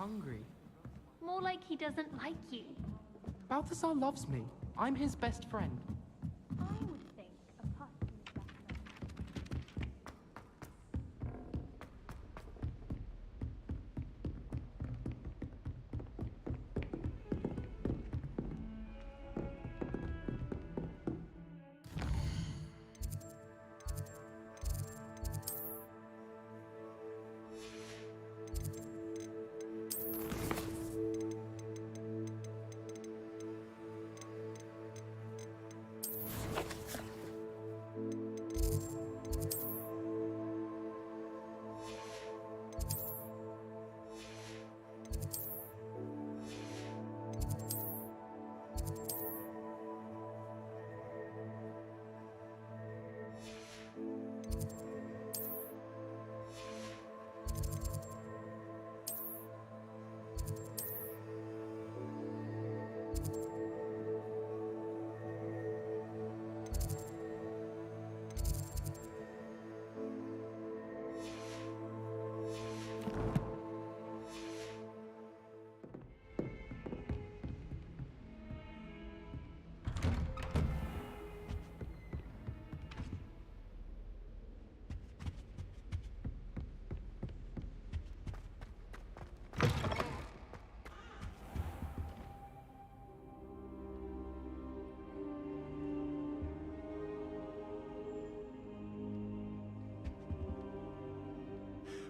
hungry. More like he doesn't like you. Balthazar loves me. I'm his best friend. I would think a puppy's better.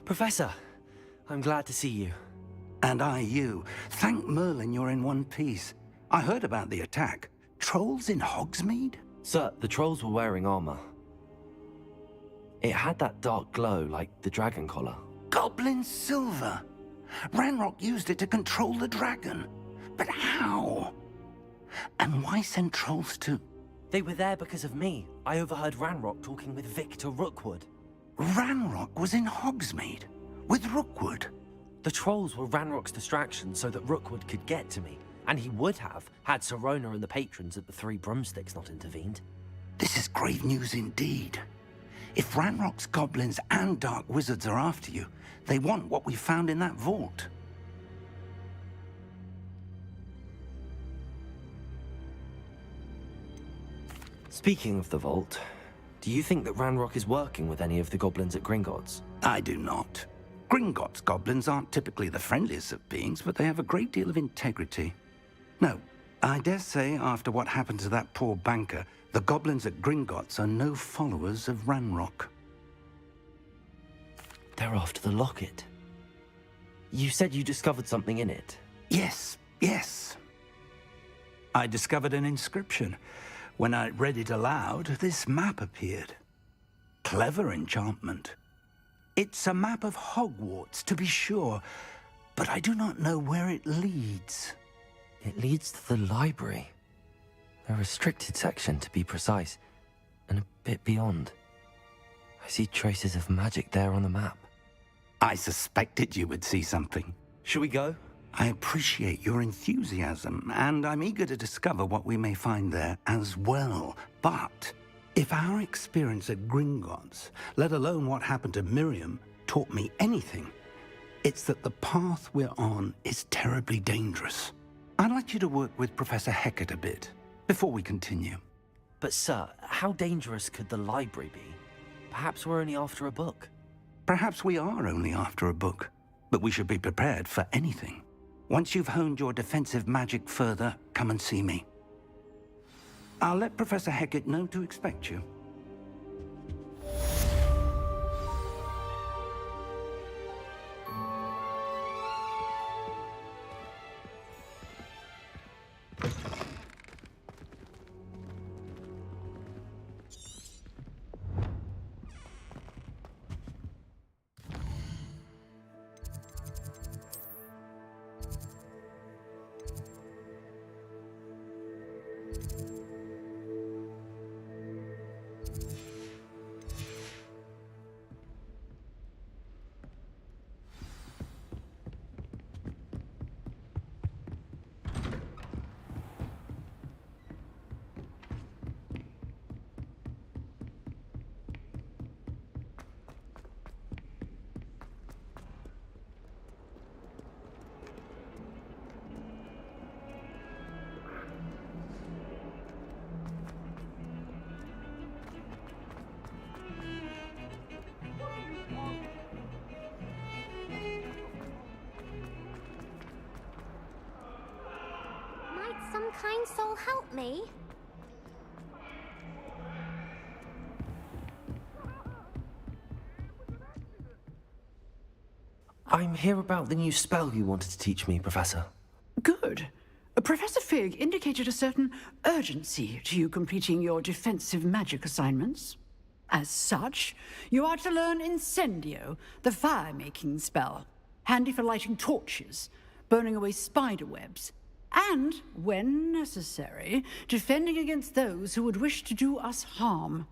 Professor, I'm glad to see you. And I you. Thank Merlin you're in one piece. I heard about the attack. Trolls in Hogsmeade? Sir, the trolls were wearing armor. It had that dark glow like the dragon collar. Goblin silver! Ranrock used it to control the dragon. But how? And why send trolls to... They were there because of me. I overheard Ranrock talking with Victor Rookwood. Ranrock was in Hogsmeade? With Rookwood? The trolls were Ranrock's distraction so that Rookwood could get to me. And he would have, had Sirona and the patrons at the Three Broomsticks not intervened. This is grave news indeed. If Ranrock's goblins and dark wizards are after you, they want what we found in that vault. Speaking of the vault, do you think that Ranrock is working with any of the goblins at Gringotts? I do not. Gringotts goblins aren't typically the friendliest of beings, but they have a great deal of integrity. No, I dare say after what happened to that poor banker, the goblins at Gringotts are no followers of Ranrock. They're after the locket. You said you discovered something in it. Yes. I discovered an inscription. When I read it aloud, this map appeared. Clever enchantment. It's a map of Hogwarts, to be sure, but I do not know where it leads. It leads to the library. A restricted section, to be precise, and a bit beyond. I see traces of magic there on the map. I suspected you would see something. Shall we go? I appreciate your enthusiasm, and I'm eager to discover what we may find there as well. But if our experience at Gringotts, let alone what happened to Miriam, taught me anything, it's that the path we're on is terribly dangerous. I'd like you to work with Professor Hecat a bit before we continue. But sir, how dangerous could the library be? Perhaps we're only after a book. Perhaps we are only after a book, but we should be prepared for anything. Once you've honed your defensive magic further, come and see me. I'll let Professor Hecat know to expect you. some kind soul help me? I'm here about the new spell you wanted to teach me, Professor. Good. Professor Fig indicated a certain urgency to you completing your defensive magic assignments. As such, you are to learn Incendio, the fire-making spell, handy for lighting torches, burning away spider webs, and, when necessary, defending against those who would wish to do us harm.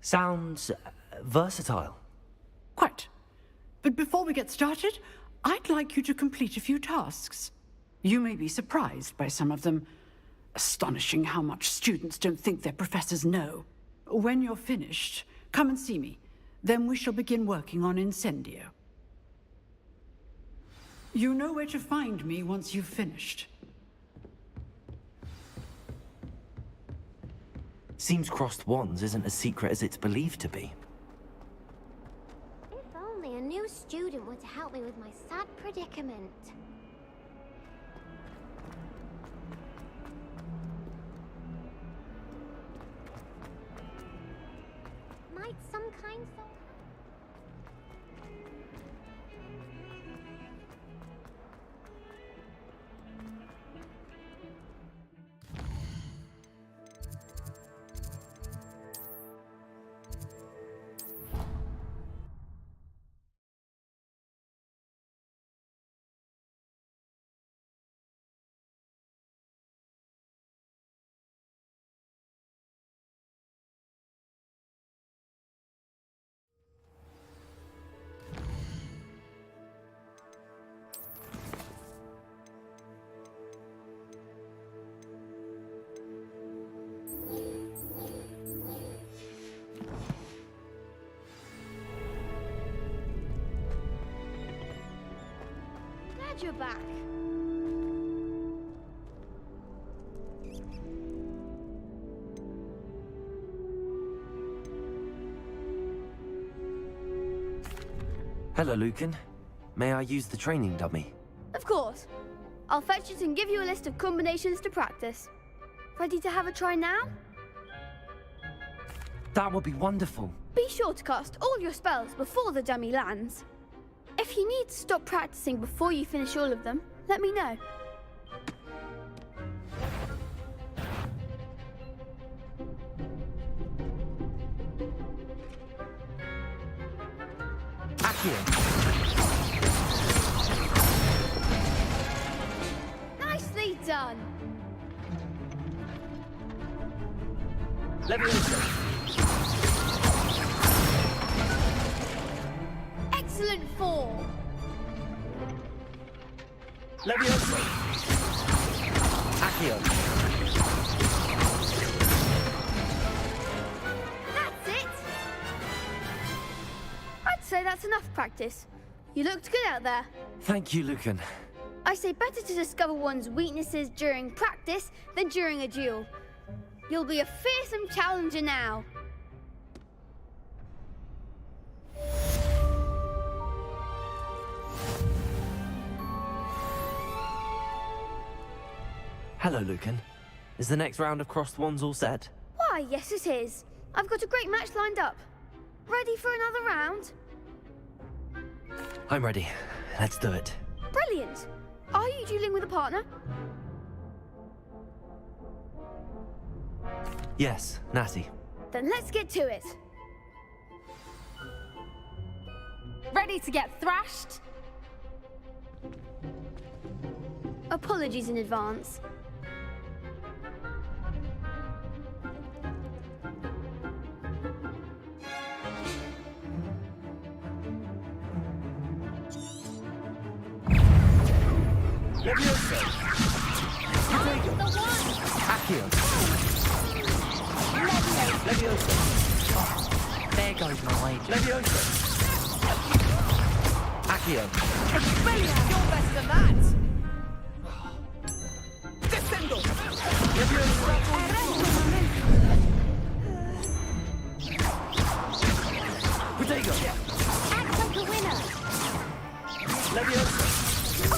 Sounds versatile. Quite. But before we get started, I'd like you to complete a few tasks. You may be surprised by some of them. Astonishing how much students don't think their professors know. When you're finished, come and see me. Then we shall begin working on Incendio. You know where to find me once you've finished. Seems crossed wands isn't as secret as it's believed to be. If only a new student were to help me with my sad predicament. Might some kind soul... You're back. Hello, Lucan. May I use the training dummy? Of course. I'll fetch it and give you a list of combinations to practice. Ready to have a try now? That would be wonderful. Be sure to cast all your spells before the dummy lands. If you need to stop practicing before you finish all of them, let me know. Accio. Nicely done. Leviosa. Excellent form. Leviosa. Accio. That's it. I'd say that's enough practice. You looked good out there. Thank you, Lucan. I say better to discover one's weaknesses during practice than during a duel. You'll be a fearsome challenger now. Hello, Lucan. Is the next round of crossed wands all set? Why, yes it is. I've got a great match lined up. Ready for another round? I'm ready. Let's do it. Brilliant. Are you dueling with a partner? Yes, Natty. Then let's get to it. Ready to get thrashed? Apologies in advance. Leviosa. Accio. Leviosa. Oh, there goes my wage. Leviosa. Accio. Brilliant! You're better than that! Descendo! Protego. Act like a winner. Leviosa. Oh,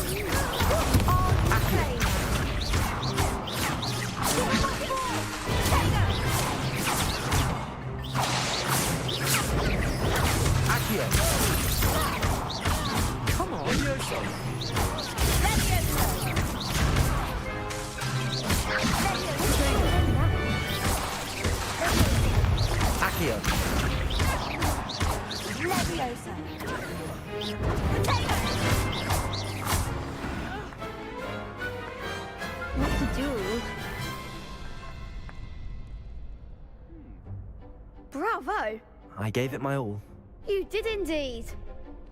What to do? Bravo! I gave it my all. You did indeed.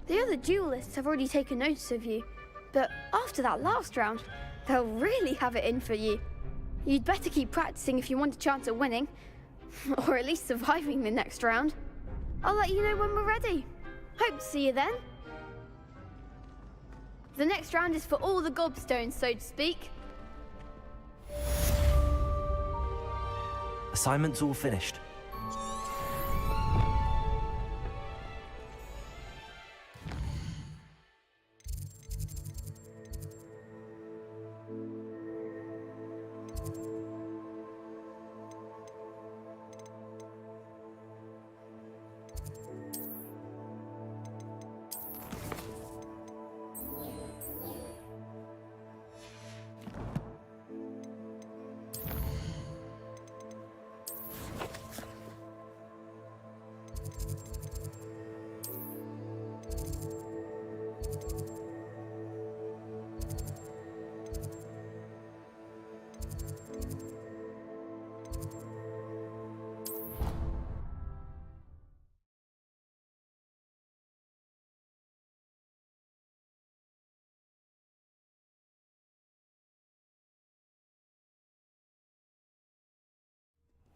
The other duelists have already taken notice of you, but after that last round, they'll really have it in for you. You'd better keep practicing if you want a chance at winning, or at least surviving the next round. I'll let you know when we're ready. Hope to see you then. The next round is for all the gobstones, so to speak. Assignment's all finished.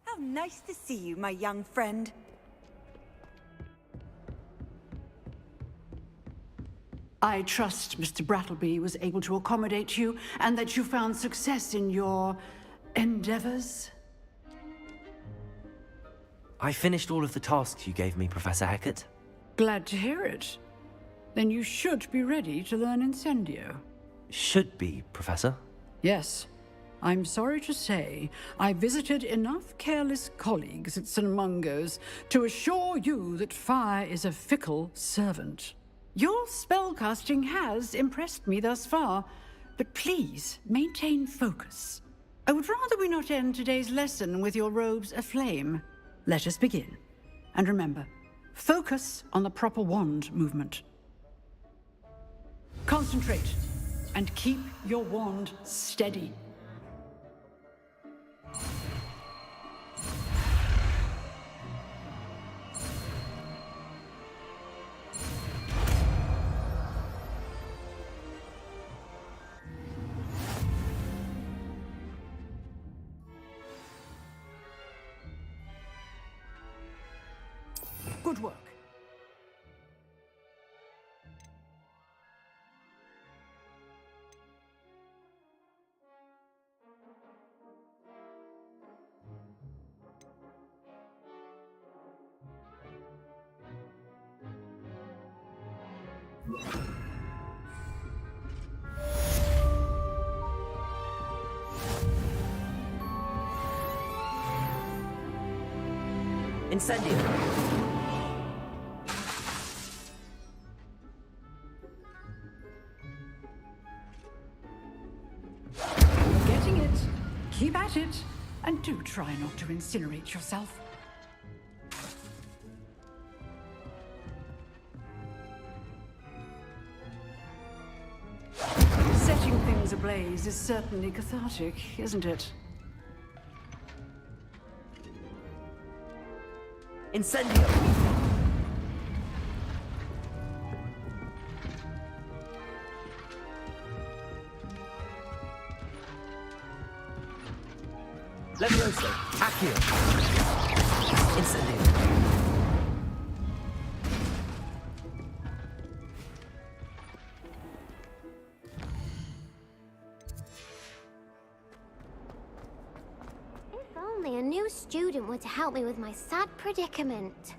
How nice to see you, my young friend. I trust Mr. Brattleby was able to accommodate you and that you found success in your endeavors. I finished all of the tasks you gave me, Professor Hecat. Glad to hear it. Then you should be ready to learn Incendio. Should be, Professor. Yes. I'm sorry to say, I visited enough careless colleagues at St. Mungo's to assure you that fire is a fickle servant. Your spellcasting has impressed me thus far, but please maintain focus. I would rather we not end today's lesson with your robes aflame. Let us begin. And remember, focus on the proper wand movement. Concentrate, and keep your wand steady. Good work. Incendio. Getting it. Keep at it. And do try not to incinerate yourself. Setting things ablaze is certainly cathartic, isn't it? Incendio. Levioso. Accio. Incendio. If only a new student were to help me with my sad predicament.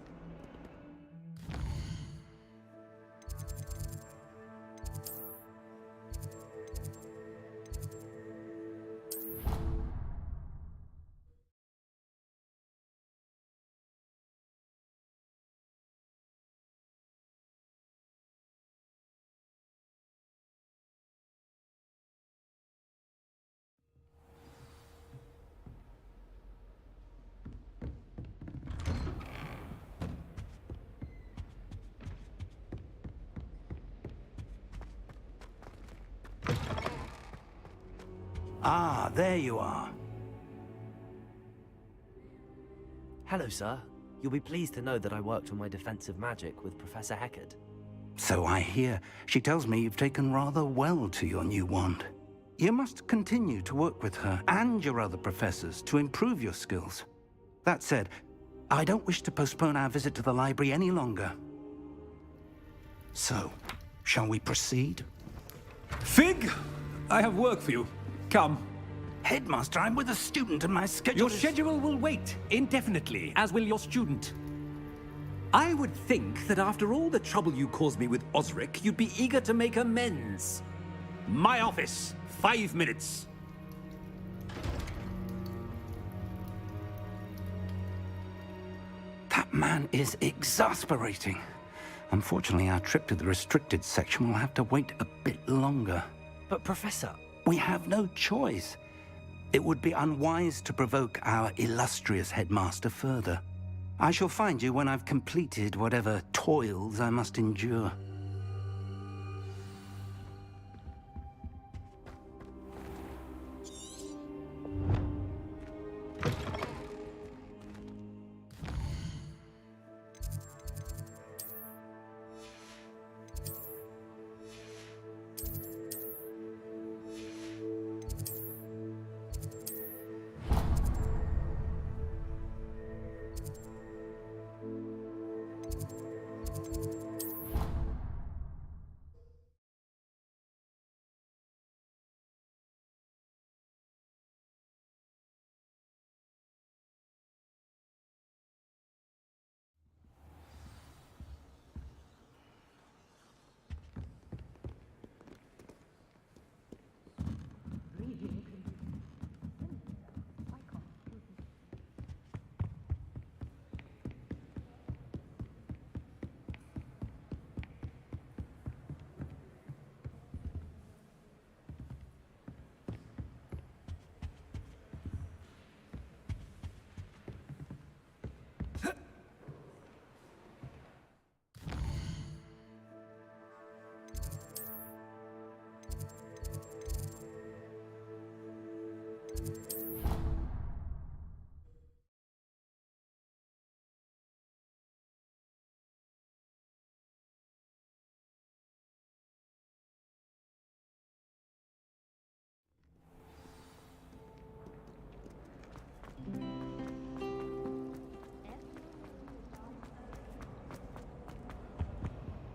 Ah, there you are. Hello, sir. You'll be pleased to know that I worked on my defensive magic with Professor Heckard. So I hear. She tells me you've taken rather well to your new wand. You must continue to work with her and your other professors to improve your skills. That said, I don't wish to postpone our visit to the library any longer. So, shall we proceed? Fig, I have work for you. Come. Headmaster, I'm with a student and my schedule Your is... schedule will wait indefinitely, as will your student. I would think that after all the trouble you caused me with Osric, you'd be eager to make amends. My office, 5 minutes. That man is exasperating. Unfortunately, our trip to the restricted section will have to wait a bit longer. But, Professor... We have no choice. It would be unwise to provoke our illustrious headmaster further. I shall find you when I've completed whatever toils I must endure.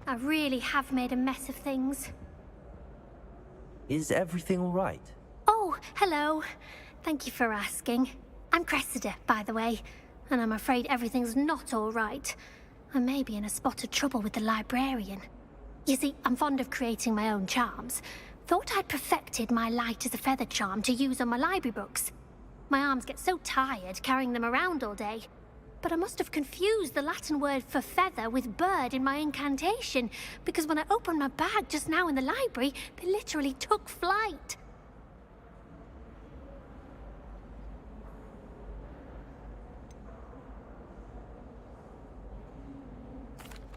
I really have made a mess of things. Is everything all right? Oh, hello. Thank you for asking. I'm Cressida, by the way, and I'm afraid everything's not all right. I may be in a spot of trouble with the librarian. You see, I'm fond of creating my own charms. Thought I'd perfected my light as a feather charm to use on my library books. My arms get so tired carrying them around all day. But I must have confused the Latin word for feather with bird in my incantation, because when I opened my bag just now in the library, they literally took flight.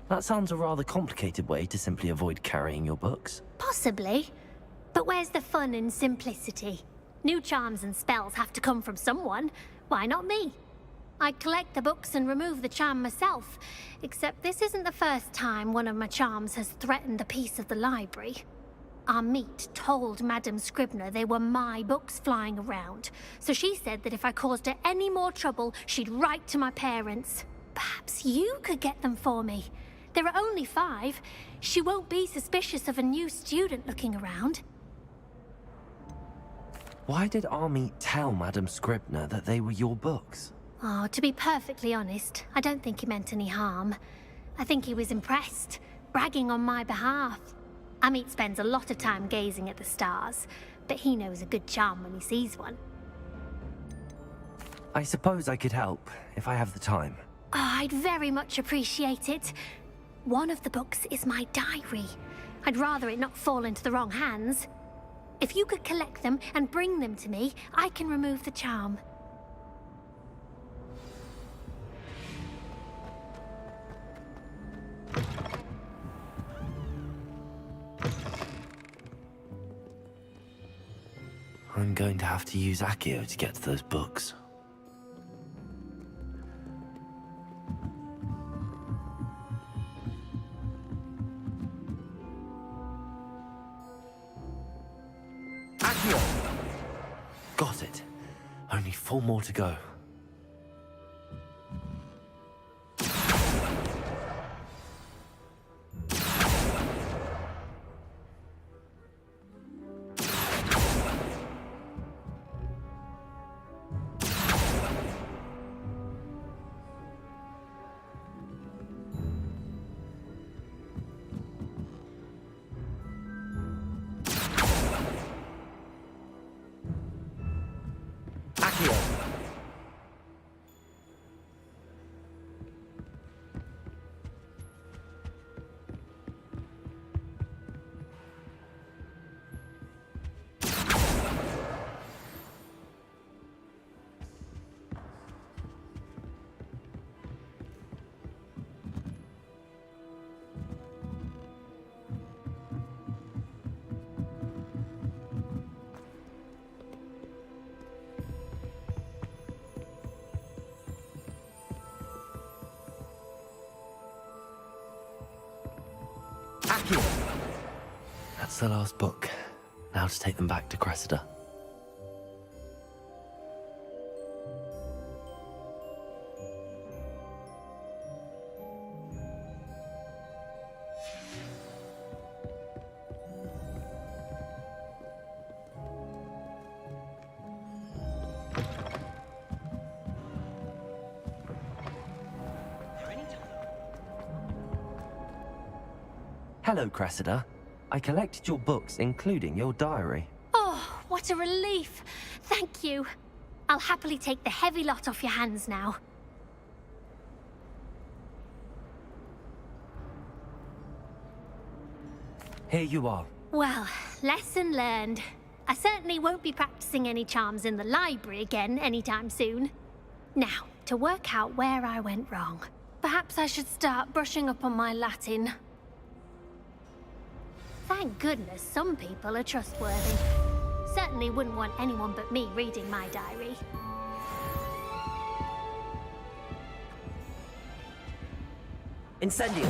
That sounds a rather complicated way to simply avoid carrying your books. Possibly. But where's the fun in simplicity? New charms and spells have to come from someone. Why not me? I collect the books and remove the charm myself, except this isn't the first time one of my charms has threatened a piece of the library. Our meet told Madame Scribner they were my books flying around, so she said that if I caused her any more trouble, she'd write to my parents. Perhaps you could get them for me. There are only 5. She won't be suspicious of a new student looking around. Why did Army tell Madame Scribner that they were your books? Oh, to be perfectly honest, I don't think he meant any harm. I think he was impressed, bragging on my behalf. Amit spends a lot of time gazing at the stars, but he knows a good charm when he sees one. I suppose I could help, if I have the time. Oh, I'd very much appreciate it. One of the books is my diary. I'd rather it not fall into the wrong hands. If you could collect them and bring them to me, I can remove the charm. I'm going to have to use Accio to get to those books. Accio! Got it. Only 4 more to go. Accio! Accio! That's the last book. Now to take them back to Cressida. Hello, Cressida. I collected your books, including your diary. Oh, what a relief. Thank you. I'll happily take the heavy lot off your hands now. Here you are. Well, lesson learned. I certainly won't be practicing any charms in the library again anytime soon. Now, to work out where I went wrong. Perhaps I should start brushing up on my Latin. Thank goodness some people are trustworthy. Certainly wouldn't want anyone but me reading my diary. Incendio!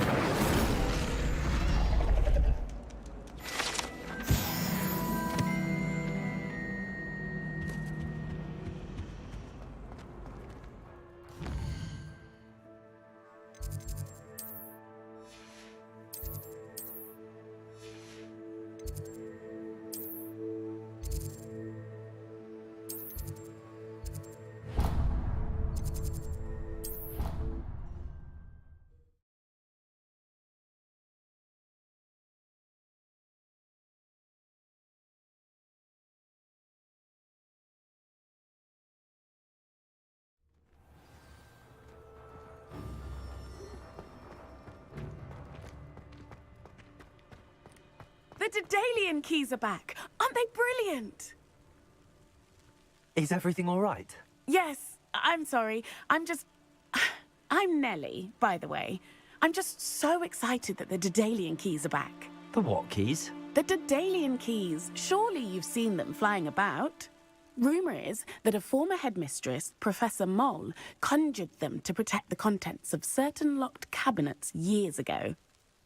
The Daedalian keys are back. Aren't they brilliant? Is everything all right? Yes, I'm sorry. I'm Nellie, by the way. I'm just so excited that the Daedalian keys are back. The what keys? The Daedalian keys. Surely you've seen them flying about. Rumour is that a former headmistress, Professor Mole, conjured them to protect the contents of certain locked cabinets years ago.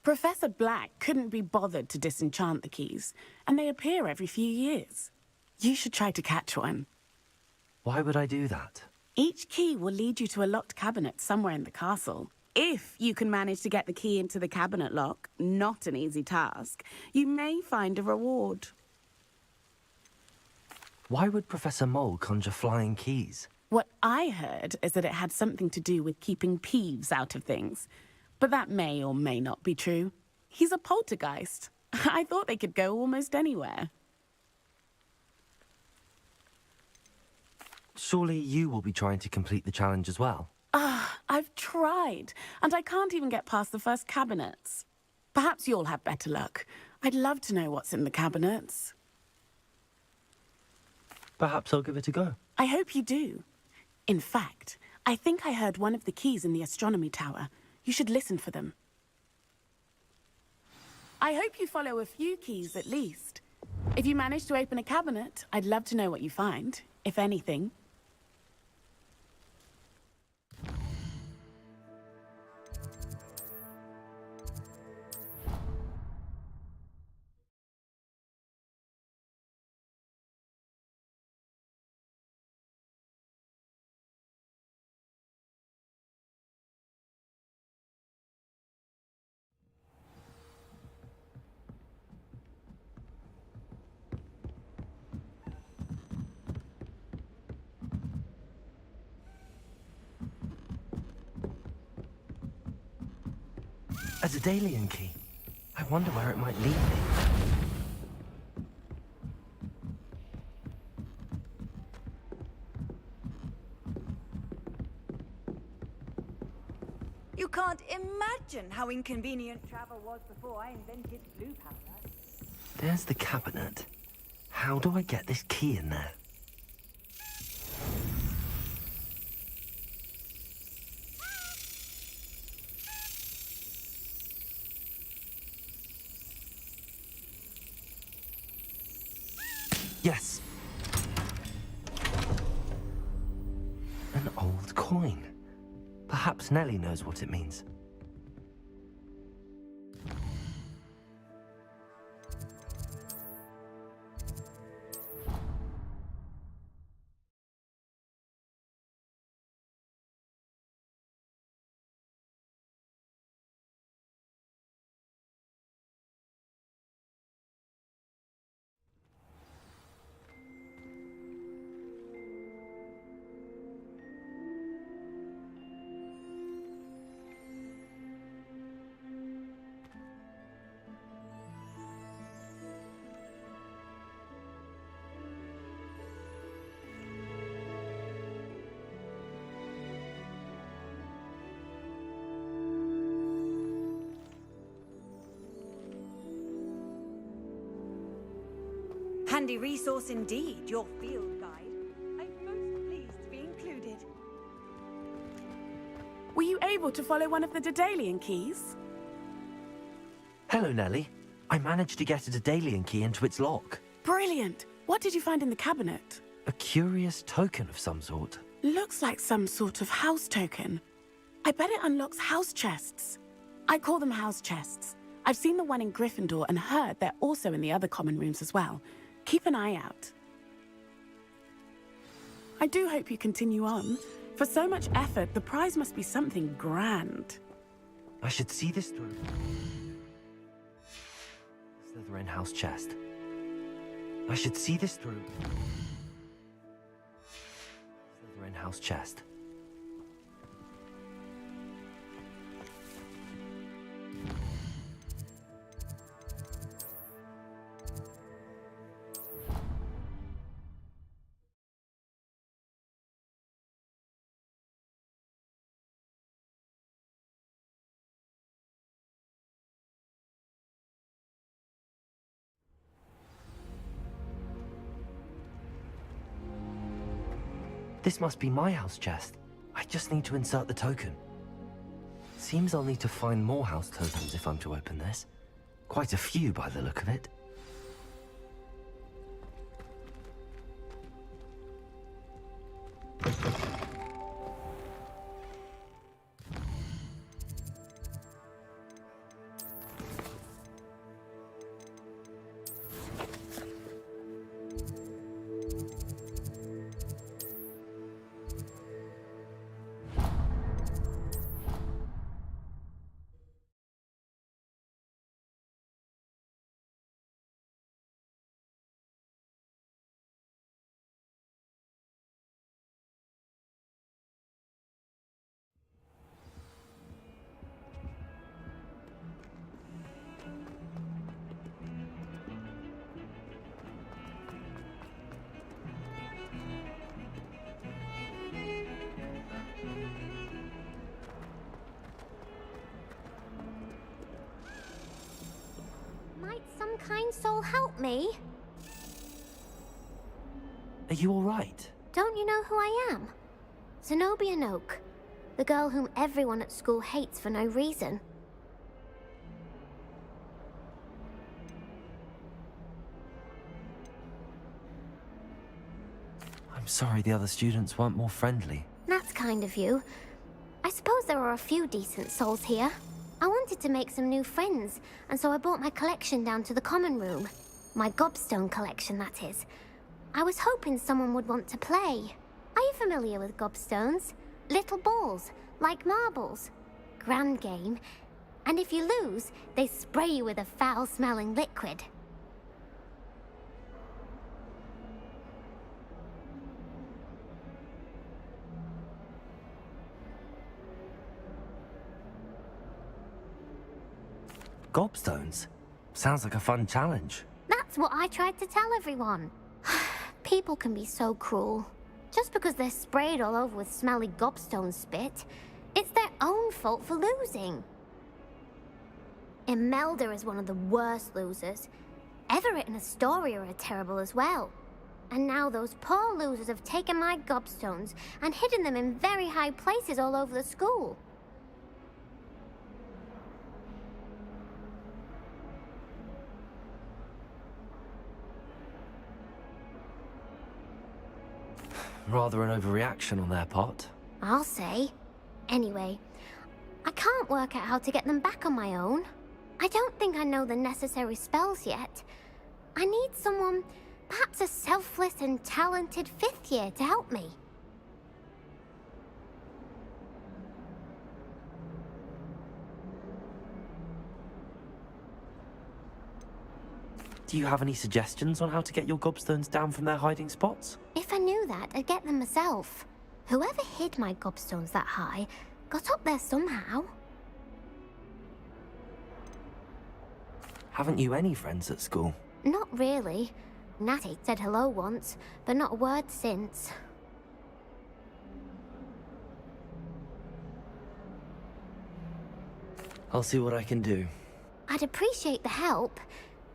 Professor Black couldn't be bothered to disenchant the keys, and they appear every few years. You should try to catch one. Why would I do that? Each key will lead you to a locked cabinet somewhere in the castle. If you can manage to get the key into the cabinet lock, not an easy task, you may find a reward. Why would Professor Mole conjure flying keys? What I heard is that it had something to do with keeping Peeves out of things. But that may or may not be true. He's a poltergeist. I thought they could go almost anywhere. Surely you will be trying to complete the challenge as well? I've tried, and I can't even get past the first cabinets. Perhaps you'll have better luck. I'd love to know what's in the cabinets. Perhaps I'll give it a go. I hope you do. In fact, I think I heard one of the keys in the astronomy tower. You should listen for them. I hope you follow a few keys at least. If you manage to open a cabinet, I'd love to know what you find, if anything. A Daedalian key. I wonder where it might lead me. You can't imagine how inconvenient travel was before I invented blue powder. There's the cabinet. How do I get this key in there? Yes. An old coin. Perhaps Nellie knows what it means. Handy resource indeed, your field guide. I'm most pleased to be included. Were you able to follow one of the Daedalian keys? Hello, Nellie. I managed to get a Daedalian key into its lock. Brilliant! What did you find in the cabinet? A curious token of some sort. Looks like some sort of house token. I bet it unlocks house chests. I call them house chests. I've seen the one in Gryffindor and heard they're also in the other common rooms as well. Keep an eye out. I do hope you continue on. For so much effort, the prize must be something grand. I should see this through. Slytherin house chest. I should see this through. Slytherin house chest. This must be my house chest. I just need to insert the token. Seems I'll need to find more house tokens if I'm to open this. Quite a few by the look of it. Might some kind soul help me? Are you all right? Don't you know who I am? Zenobia Noak, the girl whom everyone at school hates for no reason. I'm sorry the other students weren't more friendly. That's kind of you. I suppose there are a few decent souls here. I wanted to make some new friends, and so I brought my collection down to the common room. My gobstone collection, that is. I was hoping someone would want to play. Are you familiar with gobstones? Little balls, like marbles. Grand game. And if you lose, they spray you with a foul-smelling liquid. Gobstones? Sounds like a fun challenge. That's what I tried to tell everyone. People can be so cruel. Just because they're sprayed all over with smelly gobstone spit, it's their own fault for losing. Imelda is one of the worst losers. Everett and Astoria are terrible as well. And now those poor losers have taken my gobstones and hidden them in very high places all over the school. Rather an overreaction on their part. I'll say. Anyway, I can't work out how to get them back on my own. I don't think I know the necessary spells yet. I need someone, perhaps a selfless and talented 5th year to help me. Do you have any suggestions on how to get your gobstones down from their hiding spots? If I knew that, I'd get them myself. Whoever hid my gobstones that high got up there somehow. Haven't you any friends at school? Not really. Natty said hello once, but not a word since. I'll see what I can do. I'd appreciate the help.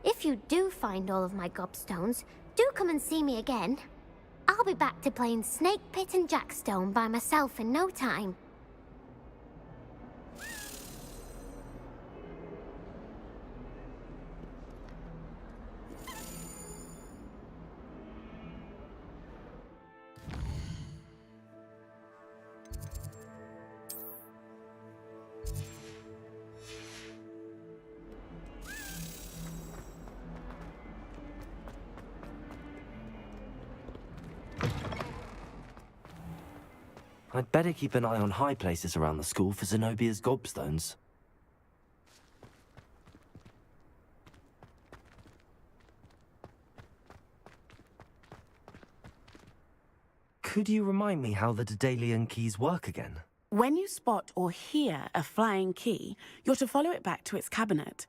If you do find all of my gobstones, do come and see me again. I'll be back to playing Snake Pit and Jackstone by myself in no time. I'd better keep an eye on high places around the school for Zenobia's gobstones. Could you remind me how the Daedalian keys work again? When you spot or hear a flying key, you're to follow it back to its cabinet.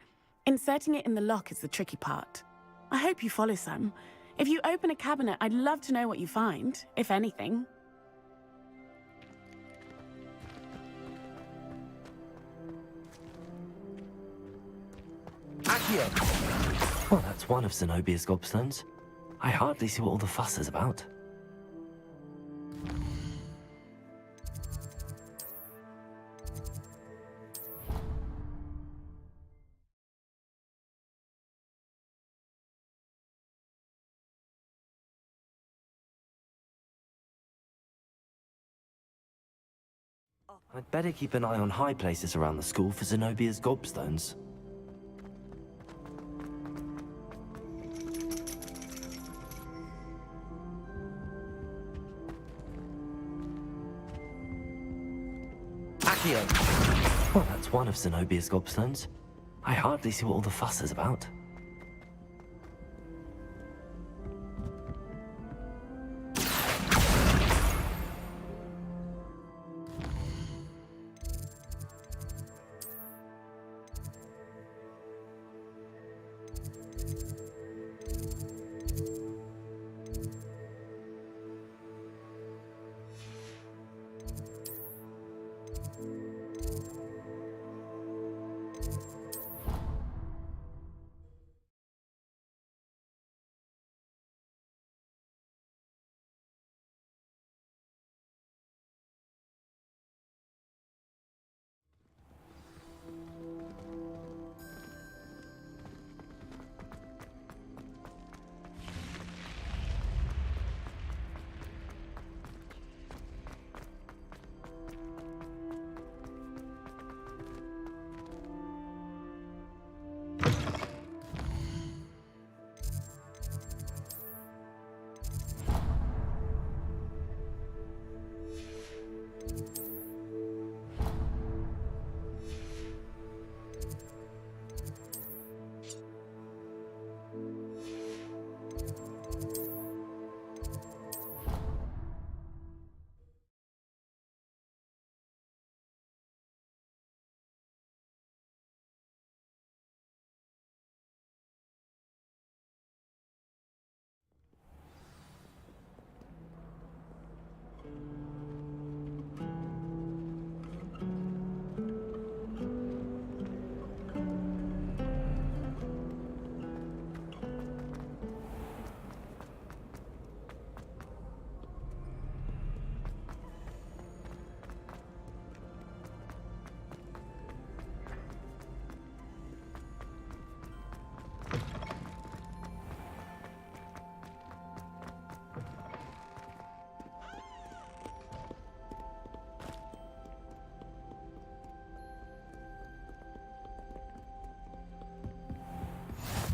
Inserting it in the lock is the tricky part. I hope you follow some. If you open a cabinet, I'd love to know what you find, if anything. Well, that's one of Zenobia's gobstones. I hardly see what all the fuss is about. I'd better keep an eye on high places around the school for Zenobia's gobstones. Well, that's one of Zenobia's gobstones. I hardly see what all the fuss is about.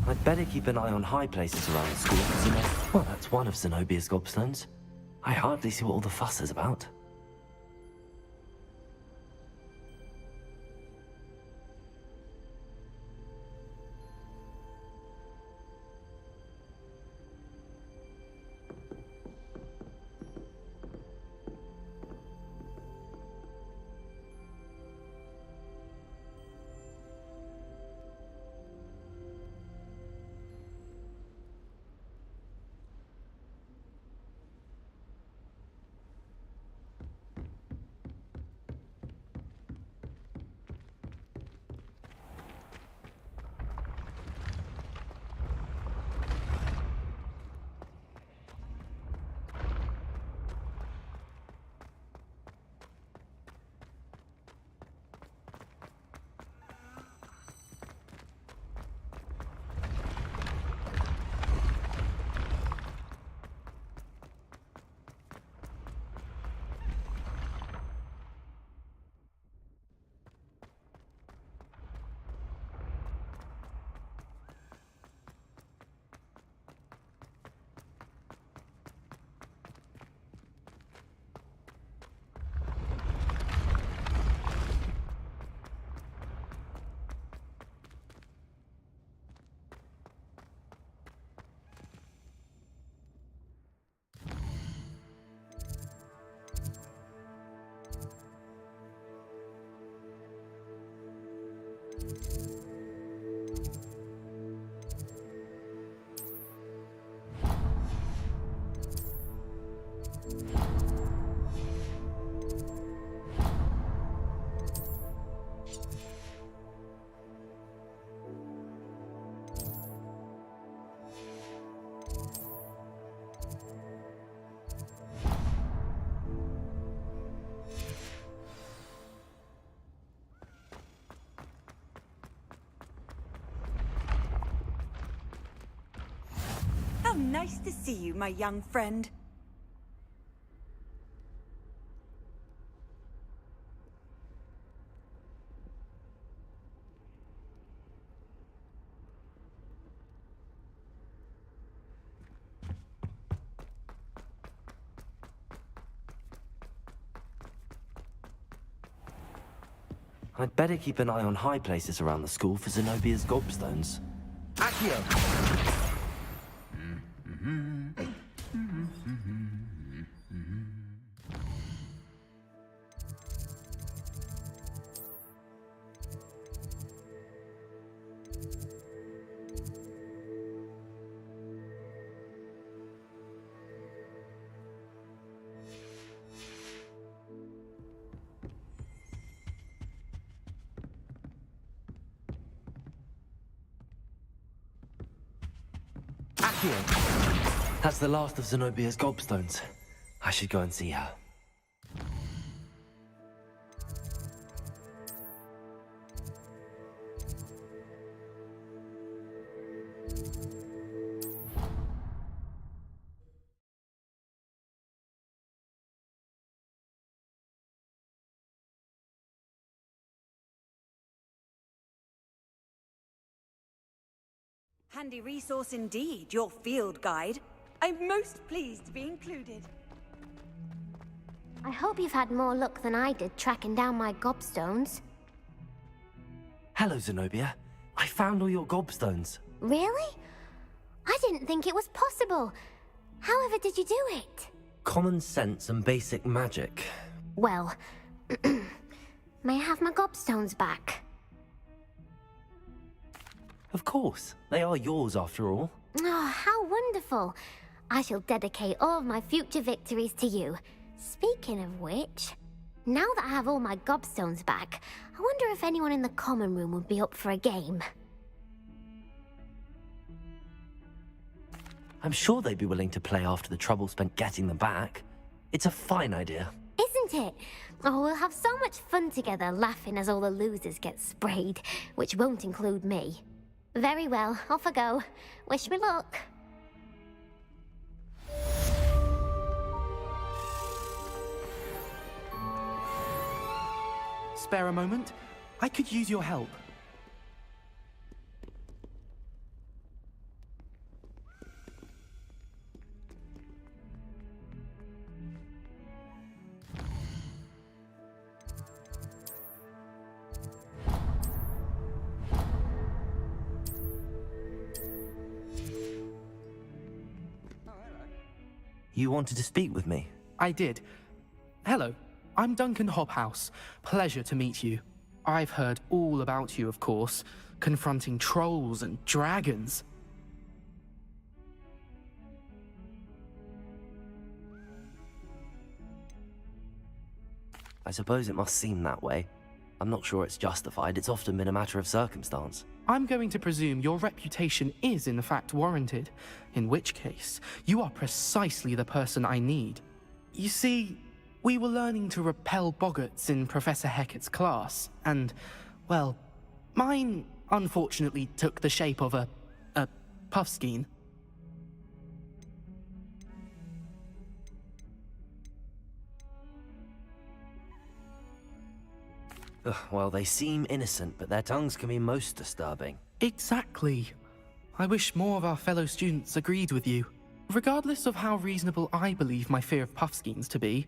I'd better keep an eye on high places around the school, well, that's one of Zenobia's gobstones. I hardly see what all the fuss is about. How nice to see you, my young friend. I'd better keep an eye on high places around the school for Zenobia's gobstones. Accio! Accio! That's the last of Zenobia's gobstones. I should go and see her. Handy resource indeed, your field guide. I'm most pleased to be included. I hope you've had more luck than I did tracking down my gobstones. Hello, Zenobia. I found all your gobstones. Really? I didn't think it was possible. However did you do it? Common sense and basic magic. Well, may I have my gobstones back? Of course. They are yours after all. Oh, how wonderful. I shall dedicate all of my future victories to you. Speaking of which, now that I have all my gobstones back, I wonder if anyone in the common room would be up for a game. I'm sure they'd be willing to play after the trouble spent getting them back. It's a fine idea. Isn't it? Oh, we'll have so much fun together laughing as all the losers get sprayed, which won't include me. Very well, off I go. Wish me luck. Spare a moment? I could use your help. You wanted to speak with me? I did. Hello, I'm Duncan Hobhouse. Pleasure to meet you. I've heard all about you, of course, confronting trolls and dragons. I suppose it must seem that way. I'm not sure it's justified. It's often been a matter of circumstance. I'm going to presume your reputation is in fact warranted, in which case, you are precisely the person I need. You see, we were learning to repel boggarts in Professor Hecat's class, and, well, mine unfortunately took the shape of a puffskein. Well, they seem innocent, but their tongues can be most disturbing. Exactly. I wish more of our fellow students agreed with you. Regardless of how reasonable I believe my fear of puffskeins to be,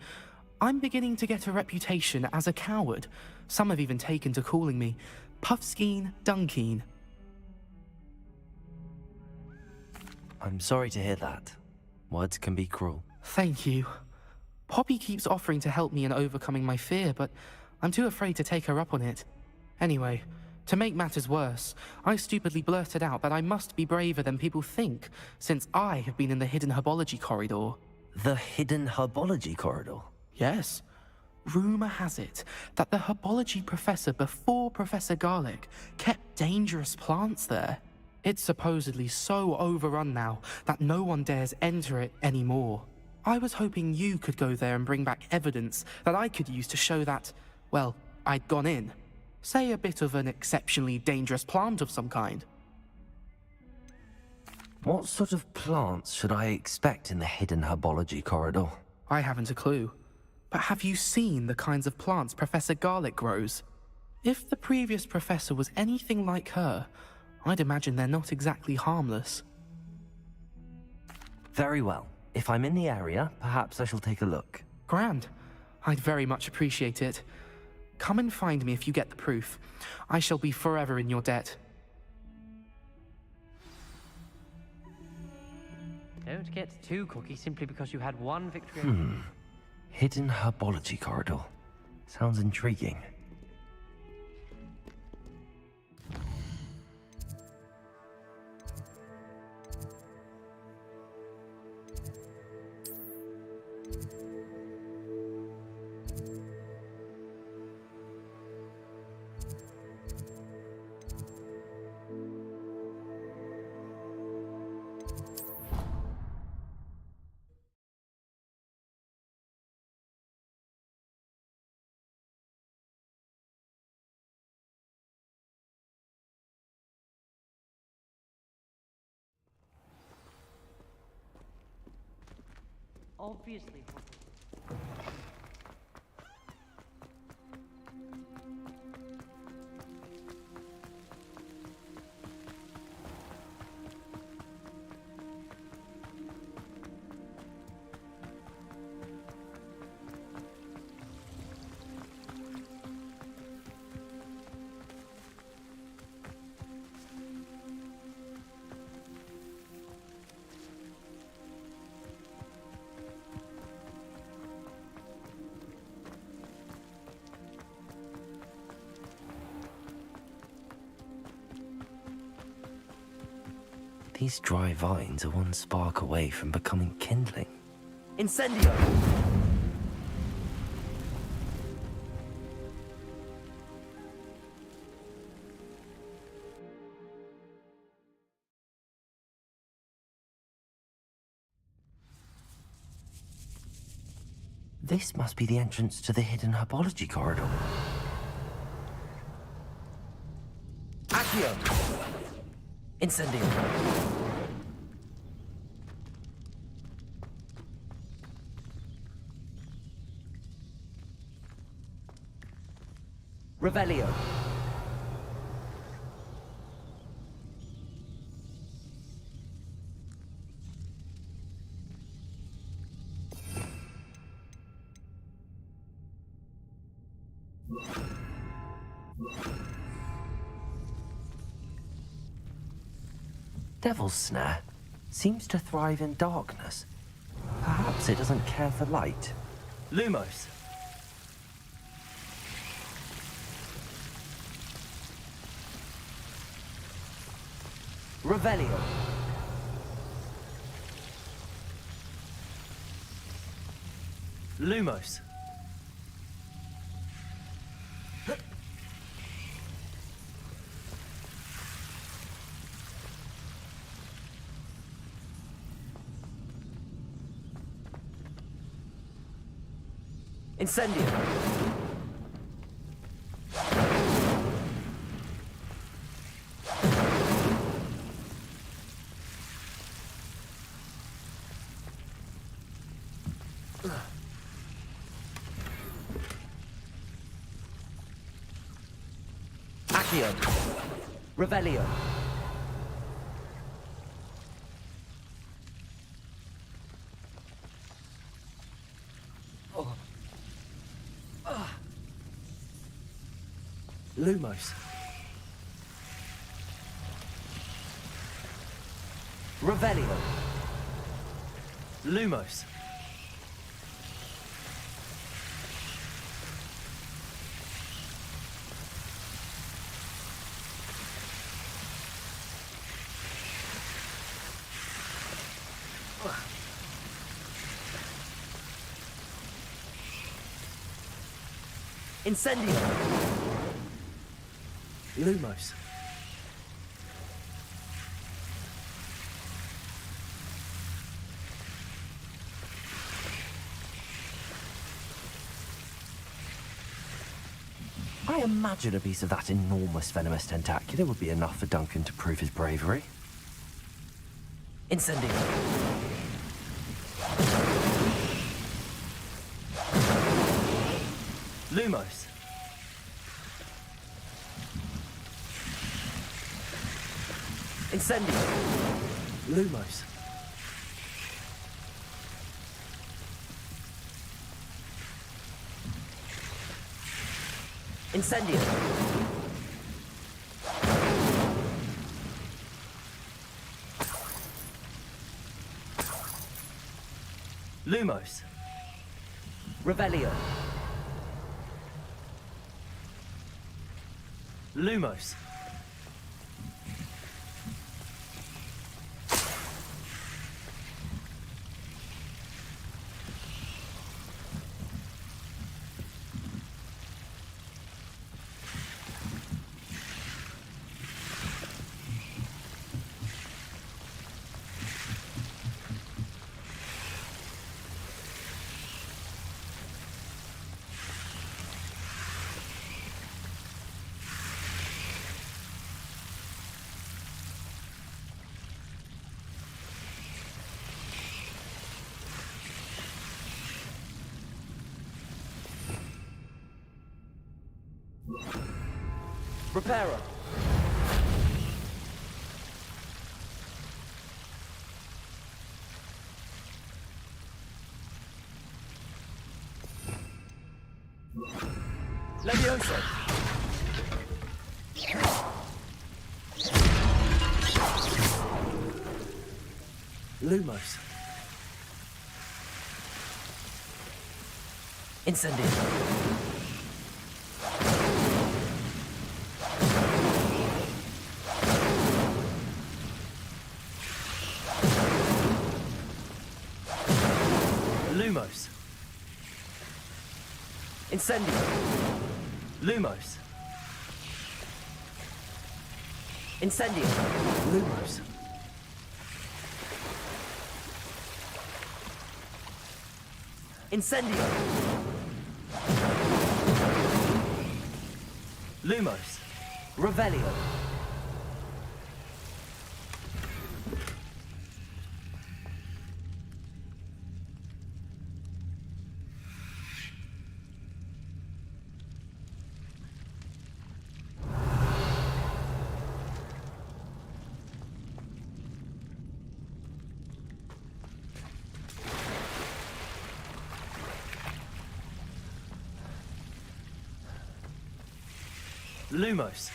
I'm beginning to get a reputation as a coward. Some have even taken to calling me Puffskeen Dunkeen. I'm sorry to hear that. Words can be cruel. Thank you. Poppy keeps offering to help me in overcoming my fear, but I'm too afraid to take her up on it. Anyway, to make matters worse, I stupidly blurted out that I must be braver than people think, since I have been in the hidden herbology corridor. The hidden herbology corridor? Yes. Rumor has it that the herbology professor before Professor Garlic kept dangerous plants there. It's supposedly so overrun now that no one dares enter it anymore. I was hoping you could go there and bring back evidence that I could use to show that, well, I'd gone in. Say a bit of an exceptionally dangerous plant of some kind. What sort of plants should I expect in the hidden herbology corridor? I haven't a clue. But have you seen the kinds of plants Professor Garlic grows? If the previous professor was anything like her, I'd imagine they're not exactly harmless. Very well. If I'm in the area, perhaps I shall take a look. Grand. I'd very much appreciate it. Come and find me if you get the proof. I shall be forever in your debt. Don't get too cocky simply because you had one victory. Hidden herbology corridor. Sounds intriguing. Obviously. These dry vines are one spark away from becoming kindling. Incendio! This must be the entrance to the hidden herbology corridor. Accio! Incendio! Revelio! Devil's Snare seems to thrive in darkness. Perhaps it doesn't care for light. Lumos. Revelio. Lumos. Incendio! Accio! Revelio! Lumos. Revelio. Lumos. Incendio. Lumos. I imagine a piece of that enormous venomous tentacular would be enough for Duncan to prove his bravery. Incendio. Lumos. Incendio. Lumos. Incendio. Lumos. Revelio. Lumos. Reparo. Levioso. Lumos. Incendio. Incendio. Lumos. Incendio. Lumos. Incendio. Lumos. Revelio. Lumos.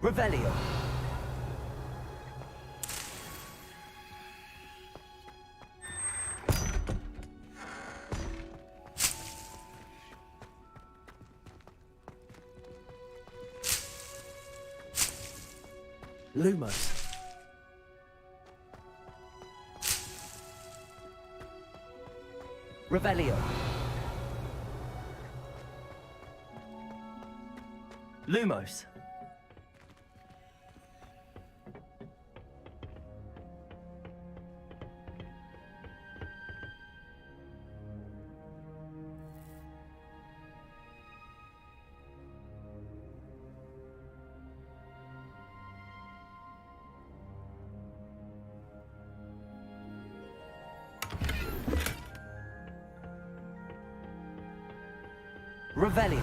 Revelio. Lumos. Revelio. Lumos. Revelio.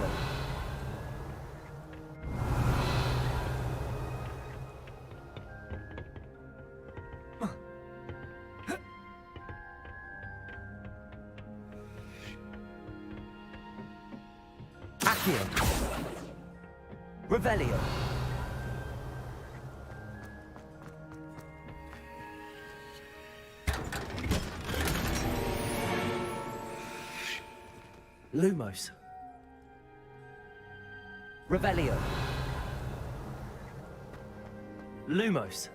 Accio. Revelio. Lumos. Revelio. Lumos.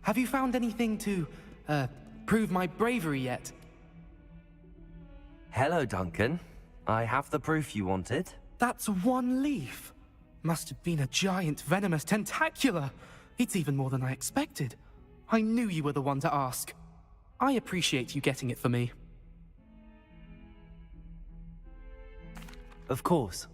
Have you found anything to, prove my bravery yet? Hello, Duncan. I have the proof you wanted. That's one leaf. Must have been a giant venomous tentacula. It's even more than I expected. I knew you were the one to ask. I appreciate you getting it for me. Of course.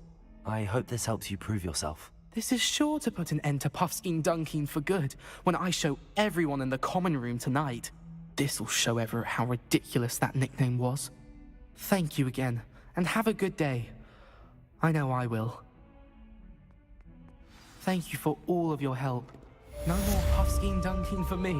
I hope this helps you prove yourself. This is sure to put an end to Puffskein Dunkeen for good when I show everyone in the common room tonight. This'll show Everett how ridiculous that nickname was. Thank you again, and have a good day. I know I will. Thank you for all of your help. No more puffskein dunking for me.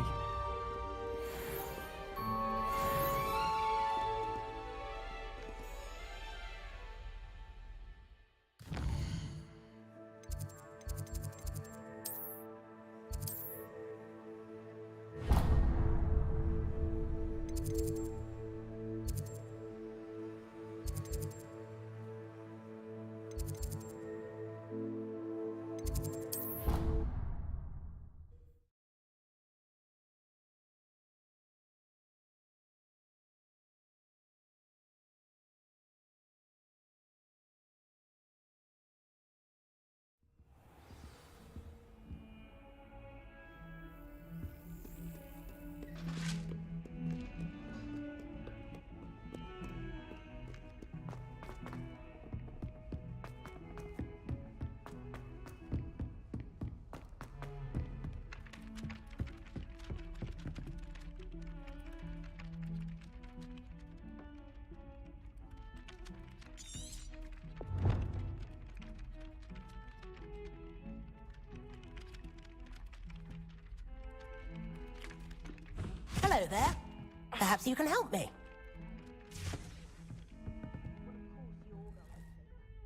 Hello there. Perhaps you can help me.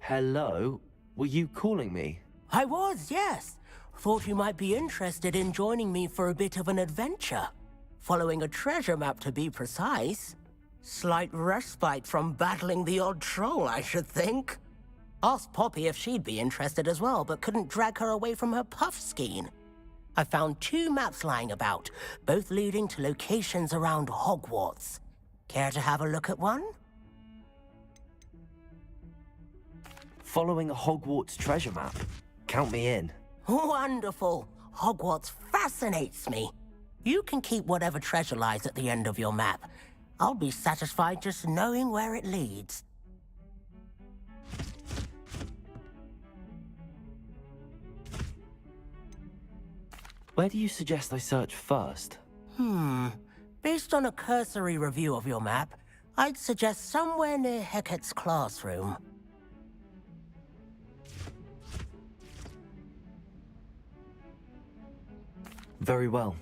Hello? Were you calling me? I was, yes. Thought you might be interested in joining me for a bit of an adventure. Following a treasure map, to be precise. Slight respite from battling the odd troll, I should think. Asked Poppy if she'd be interested as well, but couldn't drag her away from her puff skein. I found 2 maps lying about, both leading to locations around Hogwarts. Care to have a look at one? Following a Hogwarts treasure map? Count me in. Wonderful. Hogwarts fascinates me. You can keep whatever treasure lies at the end of your map. I'll be satisfied just knowing where it leads. Where do you suggest I search first? Based on a cursory review of your map, I'd suggest somewhere near Hecat's classroom. Very well.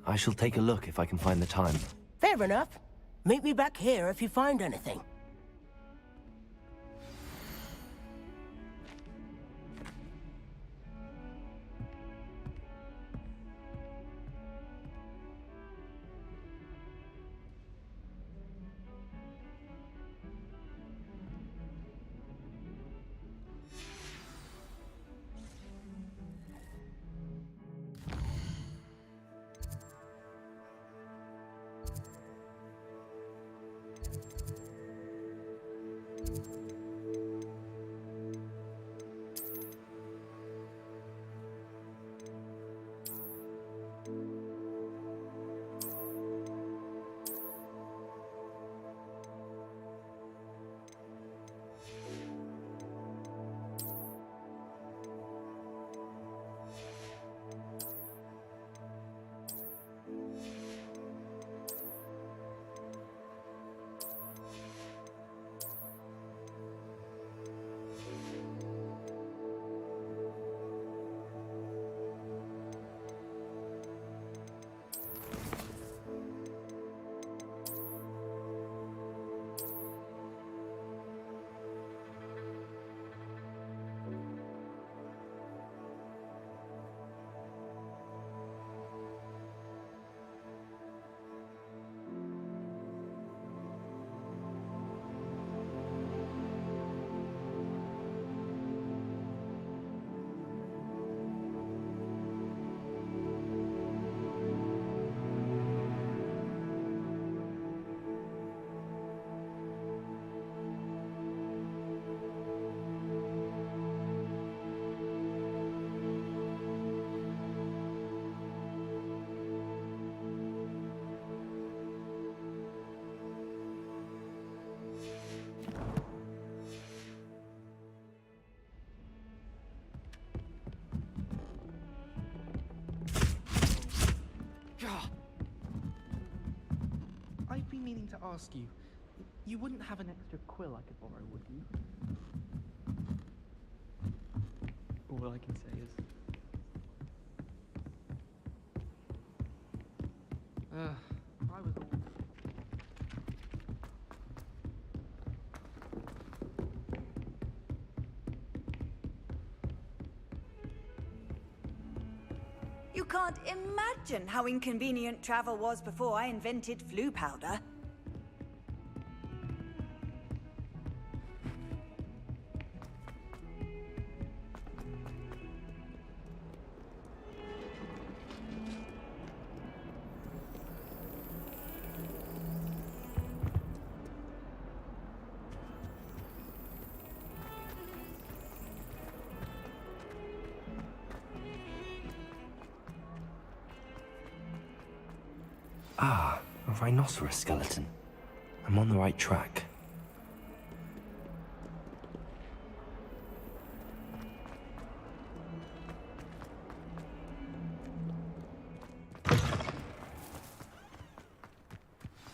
I shall take a look if I can find the time. Fair enough. Meet me back here if you find anything. I've been meaning to ask you. You wouldn't have an extra quill I could borrow, would you? All I can say is, I was all... You can't imagine how inconvenient travel was before I invented flu powder. Ah, a rhinoceros skeleton. I'm on the right track.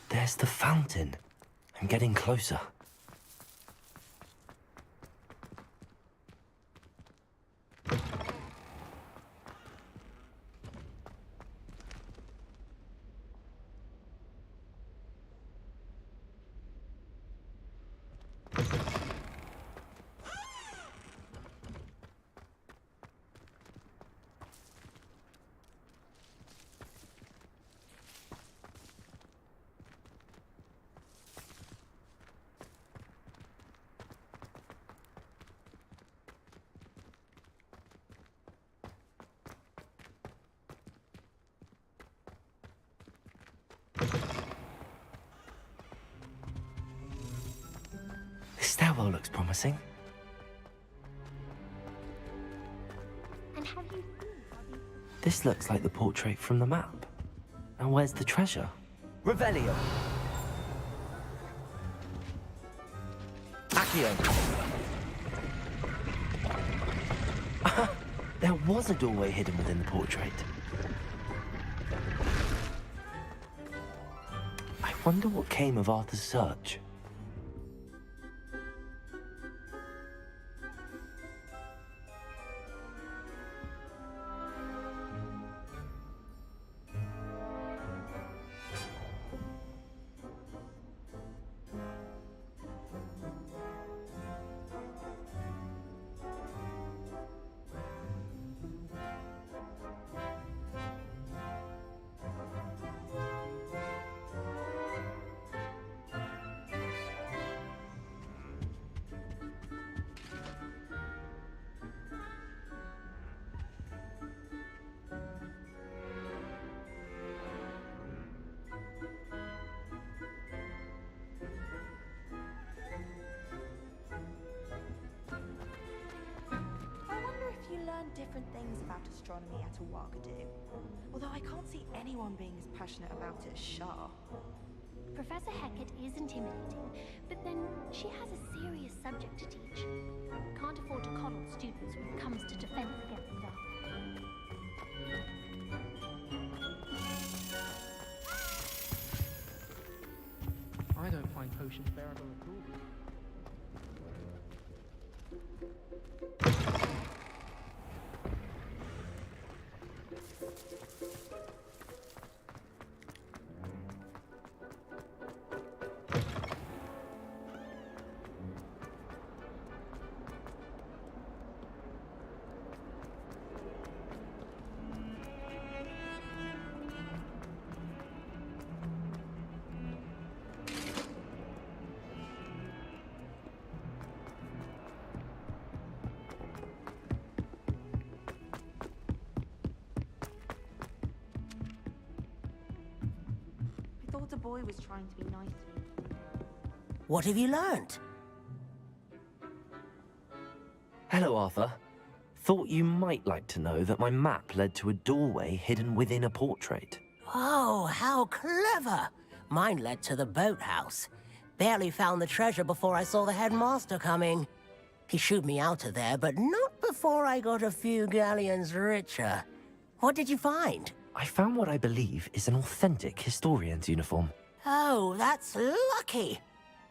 There's the fountain. I'm getting closer. This stairwell looks promising. And have you seen how these... This looks like the portrait from the map. Now where's the treasure? Revelio! Accio! There was a doorway hidden within the portrait. I wonder what came of Arthur's search. Different things about astronomy at Ouagadougou, although I can't see anyone being as passionate about it as Shah. Professor Hecat is intimidating, but then she has a serious subject to teach. Can't afford to coddle students when it comes to defense against the dark. I don't find potions bearable at all. I thought the boy was trying to be nice to me. What have you learnt? Hello, Arthur. Thought you might like to know that my map led to a doorway hidden within a portrait. Oh, how clever! Mine led to the boathouse. Barely found the treasure before I saw the headmaster coming. He shooed me out of there, but not before I got a few galleons richer. What did you find? I found what I believe is an authentic historian's uniform. Oh, that's lucky.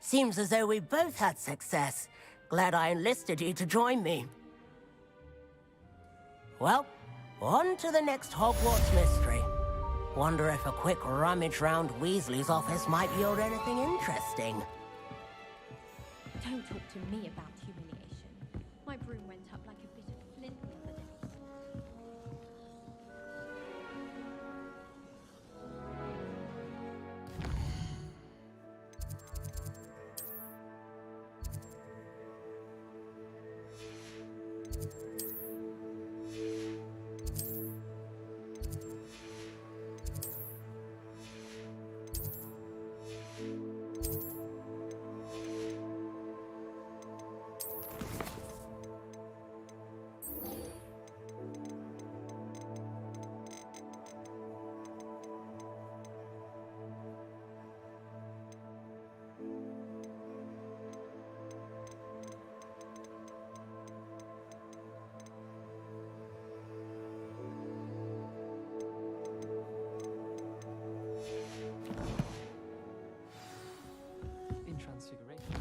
Seems as though we both had success. Glad I enlisted you to join me. Well, on to the next Hogwarts mystery. Wonder if a quick rummage round Weasley's office might yield anything interesting. Don't talk to me about humiliation. My broom went up like a bit of flint the other day. In Transfiguration.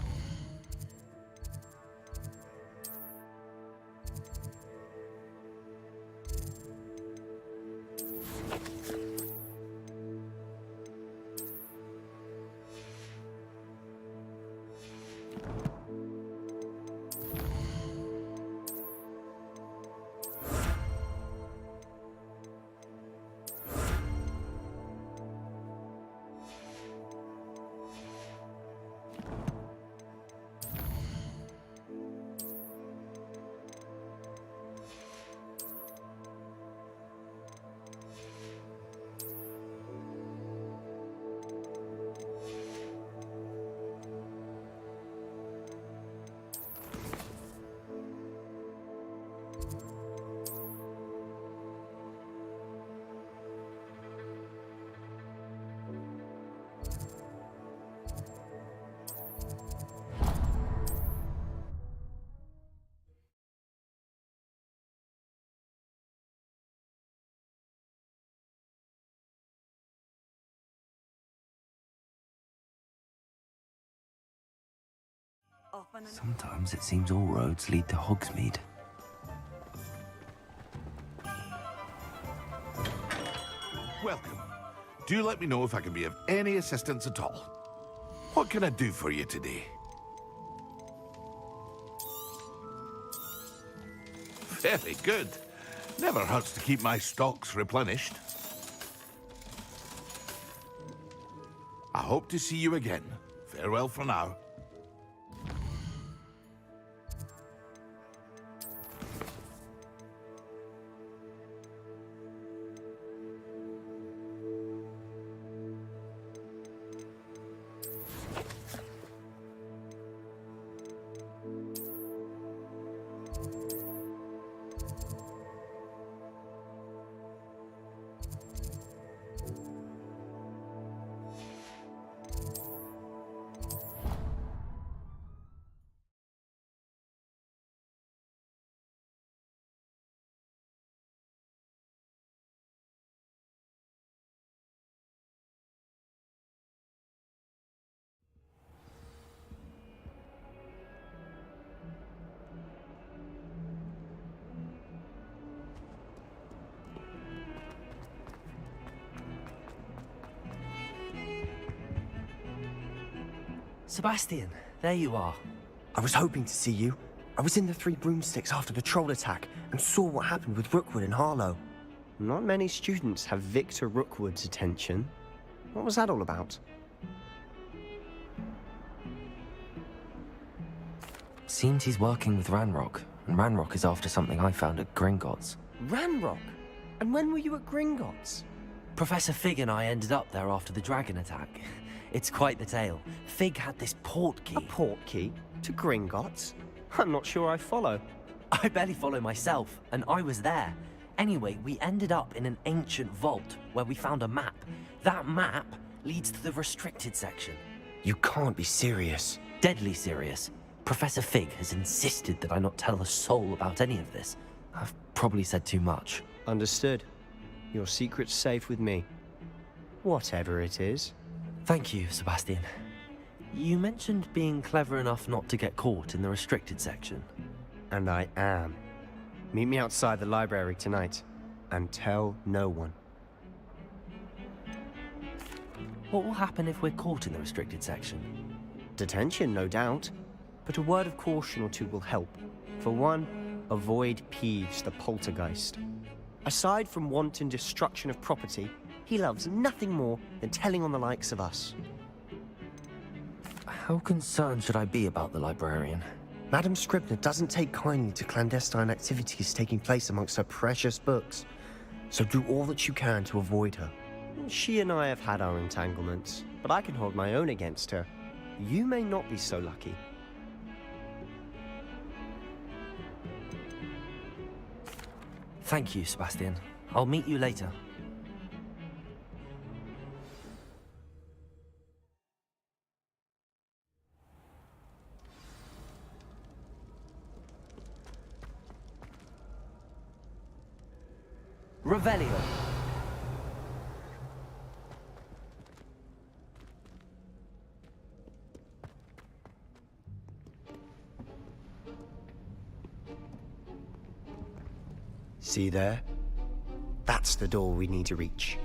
Sometimes it seems all roads lead to Hogsmeade. Welcome. Do let me know if I can be of any assistance at all. What can I do for you today? Very good. Never hurts to keep my stocks replenished. I hope to see you again. Farewell for now. Sebastian, there you are. I was hoping to see you. I was in the Three Broomsticks after the troll attack and saw what happened with Rookwood and Harlow. Not many students have Victor Rookwood's attention. What was that all about? Seems he's working with Ranrock, and Ranrock is after something I found at Gringotts. Ranrock? And when were you at Gringotts? Professor Fig and I ended up there after the dragon attack. It's quite the tale. Fig had this port key. A port key? To Gringotts? I'm not sure I follow. I barely follow myself, and I was there. Anyway, we ended up in an ancient vault where we found a map. That map leads to the restricted section. You can't be serious. Deadly serious. Professor Fig has insisted that I not tell a soul about any of this. I've probably said too much. Understood. Your secret's safe with me. Whatever it is. Thank you, Sebastian. You mentioned being clever enough not to get caught in the restricted section. And I am. Meet me outside the library tonight, and tell no one. What will happen if we're caught in the restricted section? Detention, no doubt. But a word of caution or two will help. For one, avoid Peeves, the poltergeist. Aside from wanton destruction of property, he loves nothing more than telling on the likes of us. How concerned should I be about the librarian? Madam Scribner doesn't take kindly to clandestine activities taking place amongst her precious books. So do all that you can to avoid her. She and I have had our entanglements, but I can hold my own against her. You may not be so lucky. Thank you, Sebastian. I'll meet you later. Revelio. See there? That's the door we need to reach.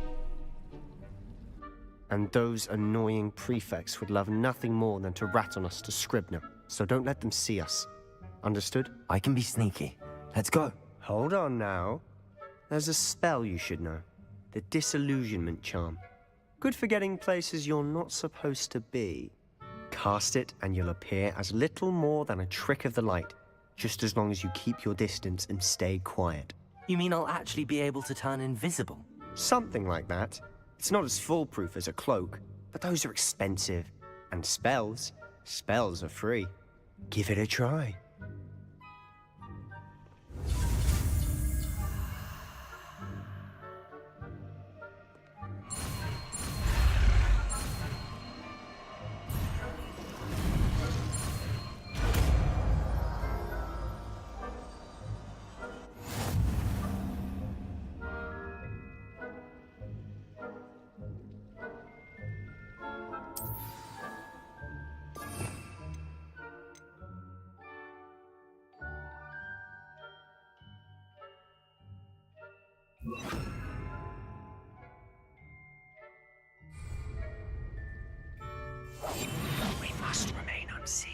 And those annoying prefects would love nothing more than to rat on us to Scribner, so don't let them see us. Understood? I can be sneaky. Let's go. Hold on now. There's a spell you should know. The Disillusionment Charm. Good for getting places you're not supposed to be. Cast it and you'll appear as little more than a trick of the light, just as long as you keep your distance and stay quiet. You mean I'll actually be able to turn invisible? Something like that. It's not as foolproof as a cloak, but those are expensive. And spells are free. Give it a try. We must remain unseen.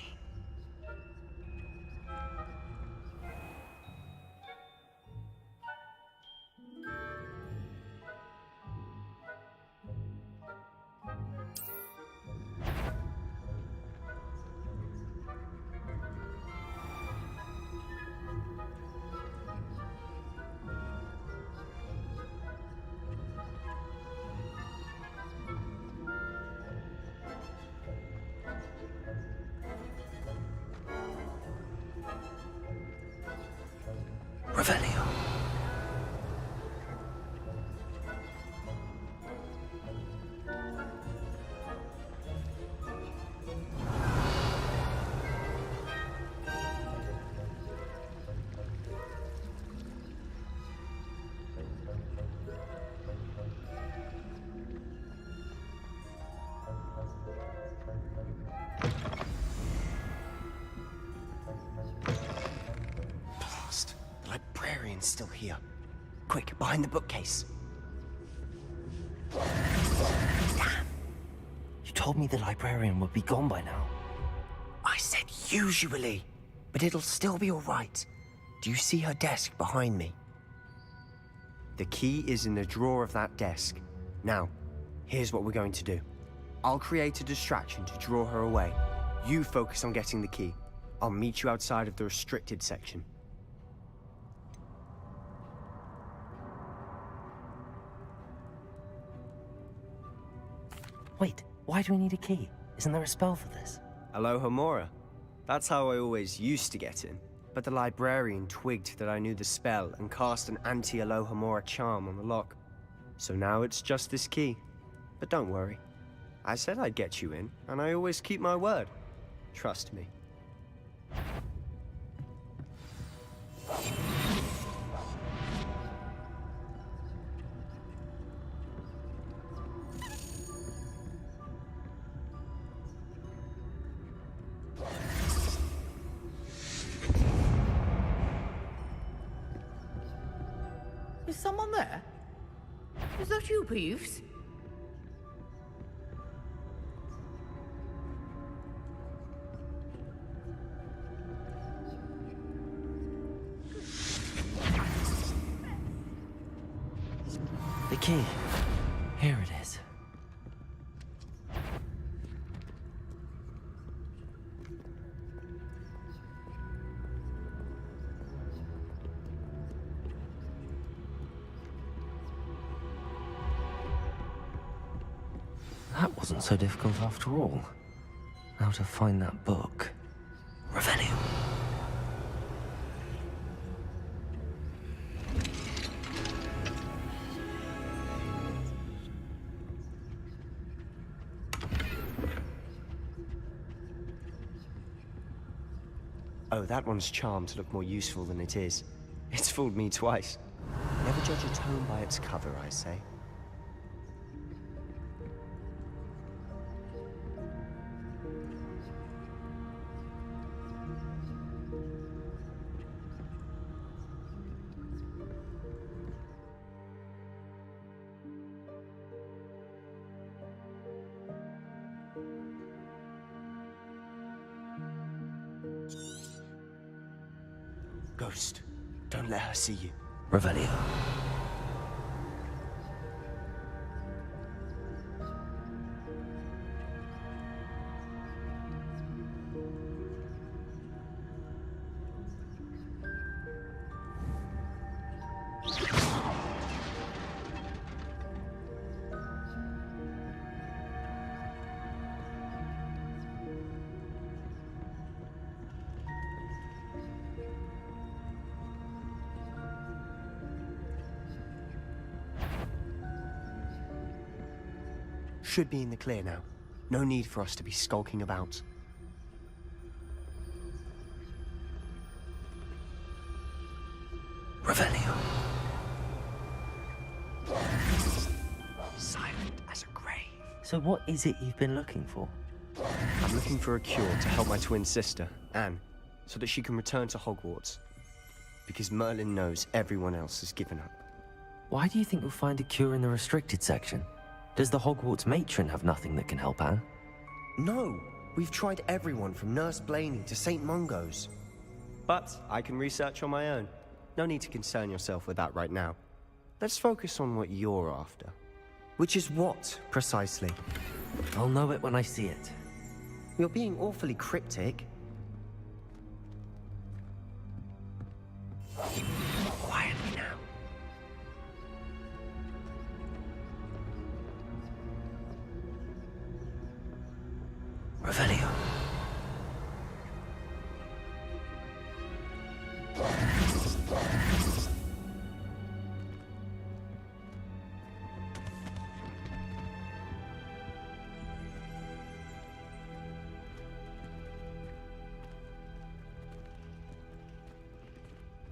Revelio. Still here. Quick, behind the bookcase. Damn. You told me the librarian would be gone by now. I said usually, but it'll still be all right. Do you see her desk behind me? The key is in the drawer of that desk. Now, here's what we're going to do. I'll create a distraction to draw her away. You focus on getting the key. I'll meet you outside of the restricted section. Wait, why do we need a key? Isn't there a spell for this? Alohomora. That's how I always used to get in. But the librarian twigged that I knew the spell and cast an anti-Alohomora charm on the lock. So now it's just this key. But don't worry. I said I'd get you in, and I always keep my word. Trust me. Is someone there? Is that you, Peeves? The key. Here it is. That wasn't so difficult after all. Now to find that book. Revelio. Oh, that one's charmed to look more useful than it is. It's fooled me twice. Never judge a tome by its cover, I say. Ghost, don't let her see you. Revelio. Should be in the clear now. No need for us to be skulking about. Revelio. Silent as a grave. So what is it you've been looking for? I'm looking for a cure to help my twin sister, Anne, so that she can return to Hogwarts. Because Merlin knows everyone else has given up. Why do you think you'll find a cure in the restricted section? Does the Hogwarts matron have nothing that can help Anne? No! We've tried everyone from Nurse Blaney to St. Mungo's. But I can research on my own. No need to concern yourself with that right now. Let's focus on what you're after. Which is what, precisely? I'll know it when I see it. You're being awfully cryptic. Quietly now. Revelio.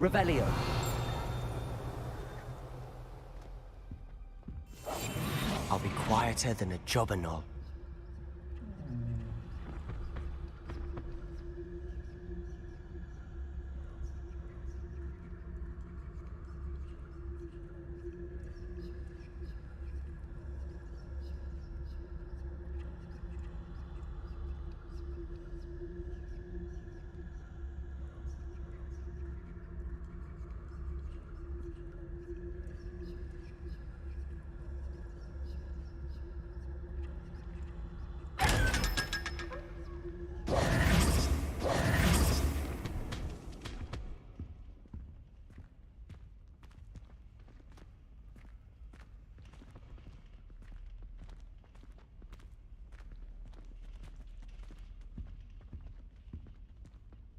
Revelio. I'll be quieter than a jobberknoll.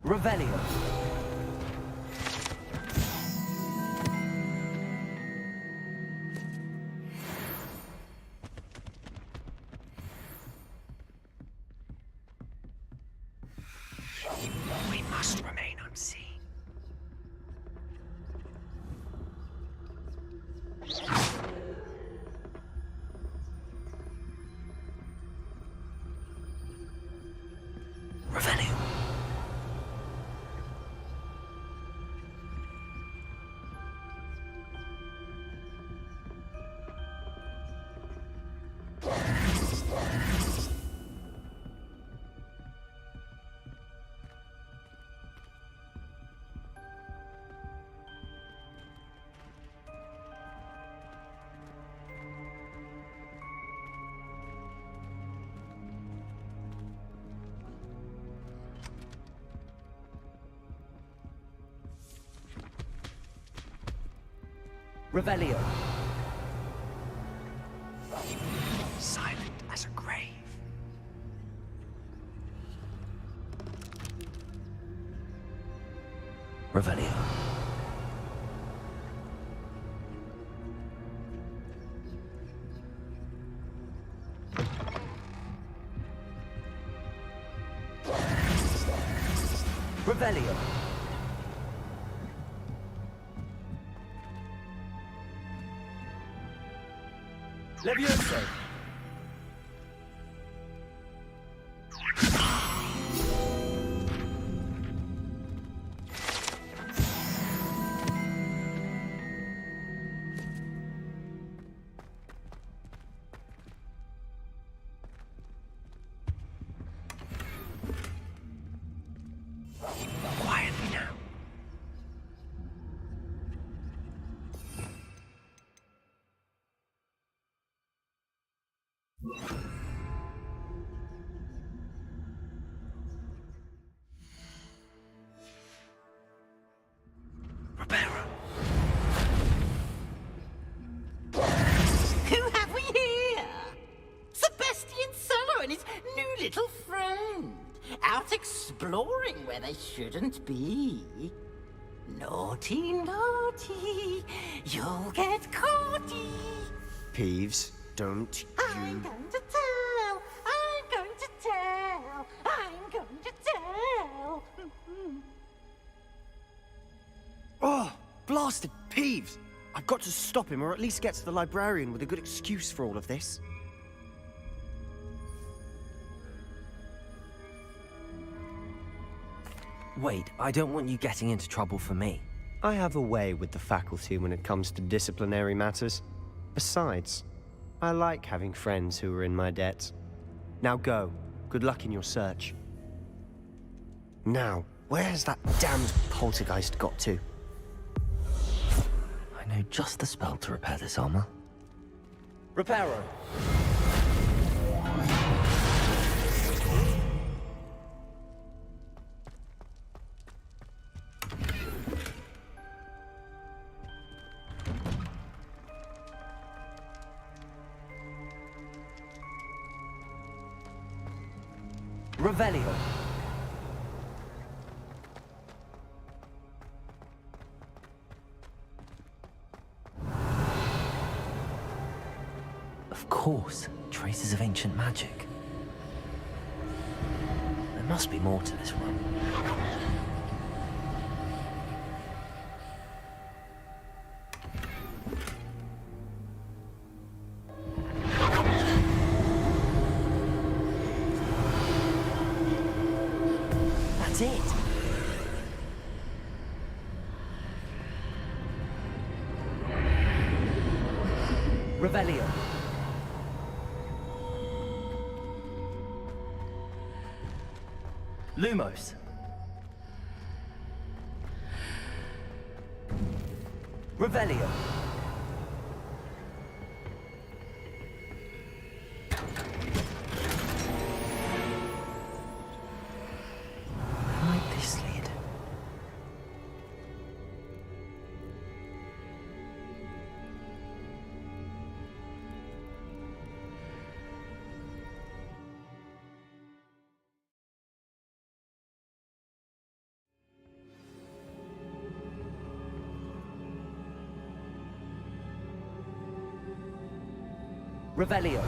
Revelio. We must remain unseen. Revelio. Revelio. Silent as a grave. Revelio. Revelio. Levioso. Quietly now. Who have we here? Sebastian Suller and his new little friend. Out exploring where they shouldn't be. Naughty, naughty. You'll get caughty. Peeves, don't I'm going to tell. I'm going to tell. I'm going to tell. Oh, blasted Peeves! I've got to stop him, or at least get to the librarian with a good excuse for all of this. Wait, I don't want you getting into trouble for me. I have a way with the faculty when it comes to disciplinary matters. Besides, I like having friends who are in my debt. Now go. Good luck in your search. Now, where has that damned poltergeist got to? I know just the spell to repair this armor. Reparo. Revelio. Of course, traces of ancient magic. There must be more to this one. That's it. Revelio. Lumos. Revelio. Might this lead? Revelio.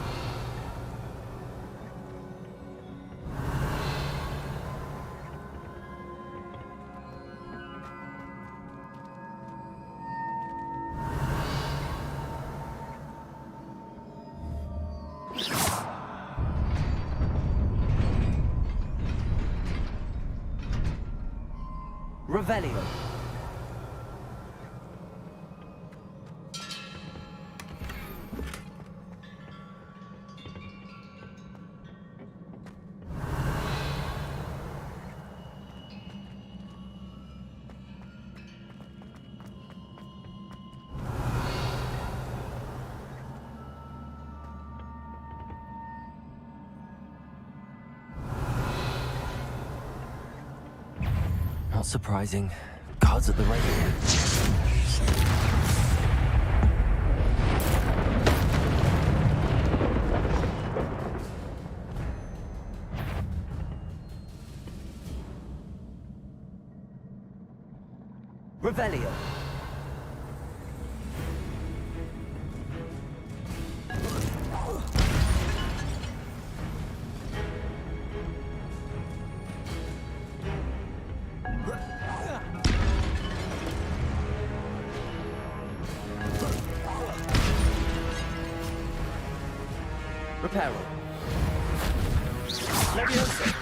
Revelio. Not surprising. Guards at the radio. Revelio. Reparo. Leviosa.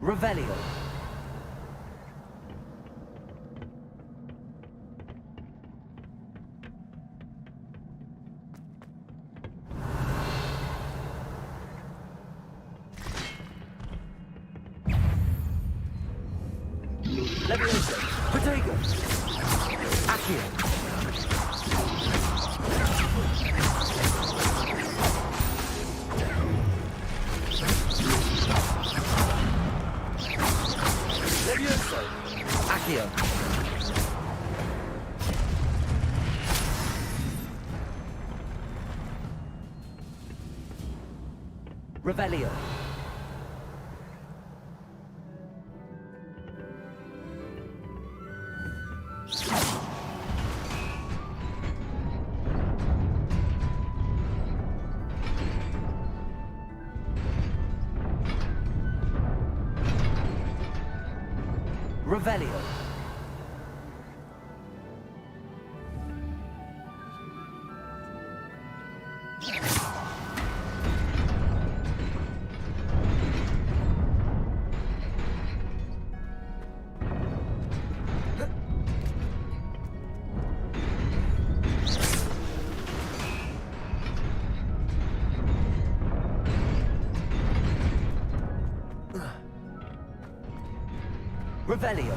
Revelio. Leviosa. Protego. Accio. Levioso. Accio. Revelio. Revelio. Revelio.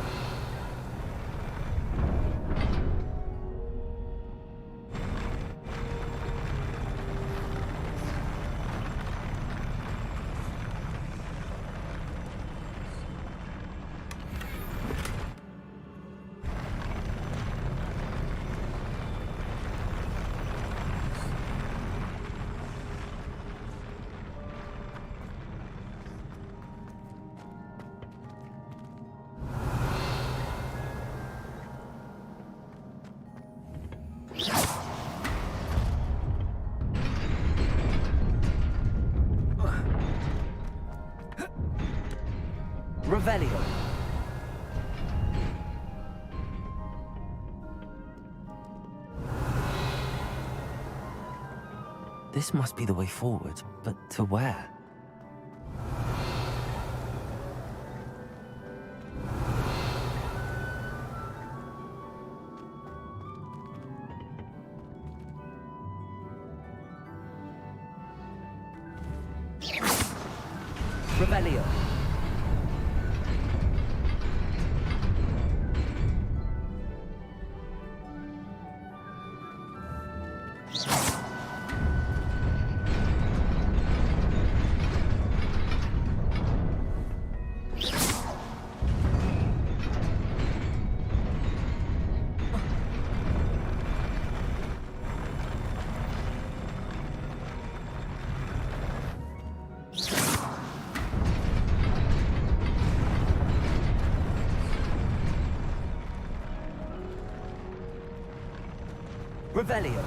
Revelio. This must be the way forward, but to where? Revelio. Revelio.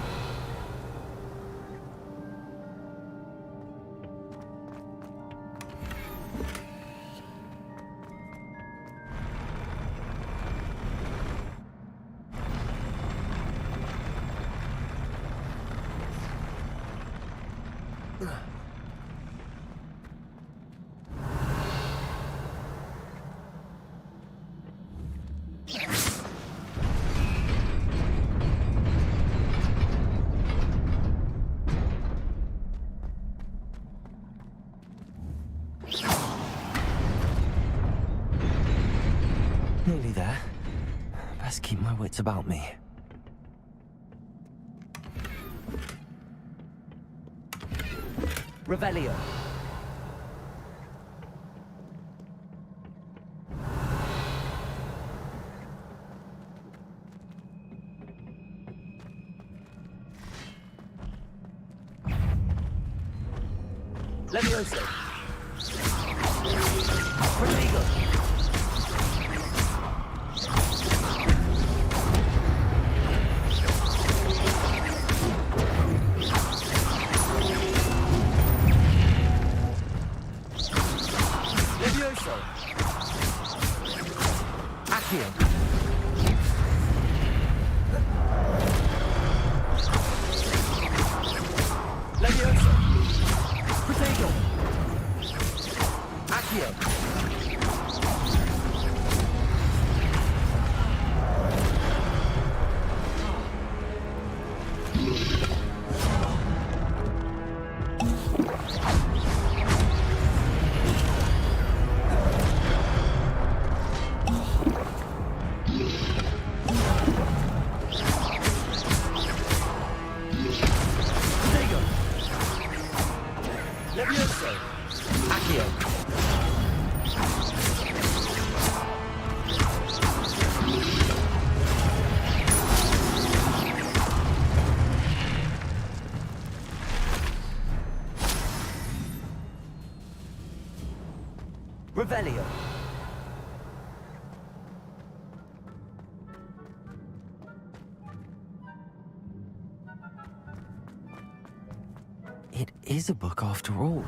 Nearly there. Best keep my wits about me. Revelio. Levioso. Protego. Levioso. Accio. Levioso. Protego. Accio. Protego. Levioso. Accio. Revelio. It is a book after all.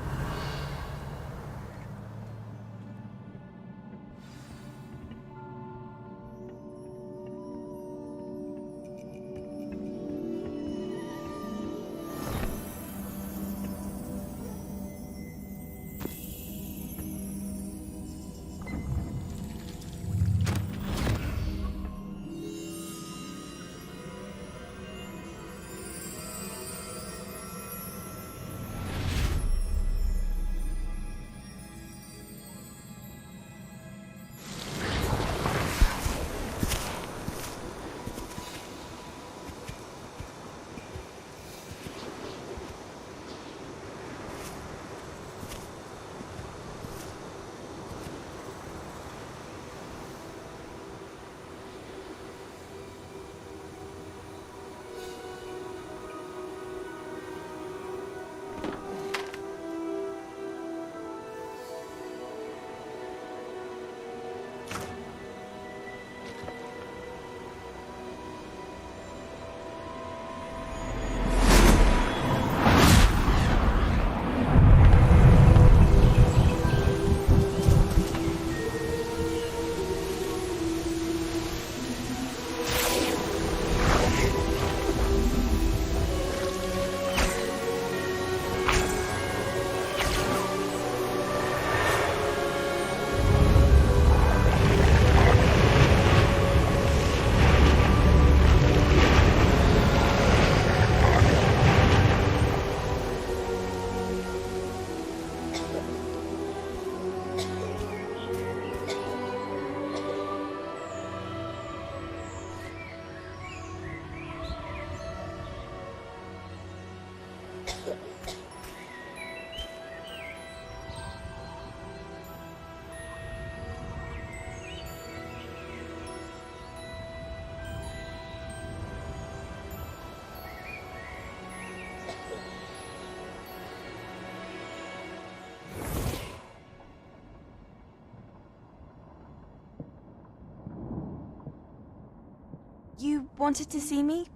You wanted to see me?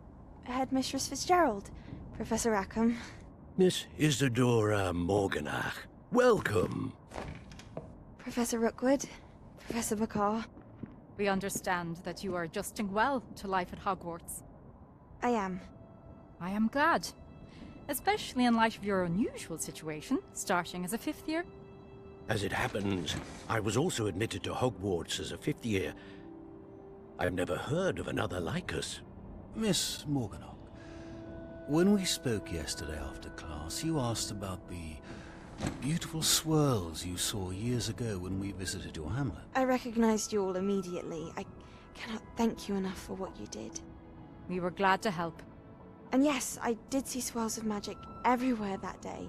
Headmistress Fitzgerald, Professor Rackham. Miss Isadora Morganach, welcome. Professor Rookwood, Professor Bakar. We understand that you are adjusting well to life at Hogwarts. I am. I am glad. Especially in light of your unusual situation, starting as a 5th year. As it happens, I was also admitted to Hogwarts as a 5th year. I've never heard of another like us. Miss Morganach, when we spoke yesterday after class, you asked about the beautiful swirls you saw years ago when we visited your hamlet. I recognized you all immediately. I cannot thank you enough for what you did. We were glad to help. And yes, I did see swirls of magic everywhere that day.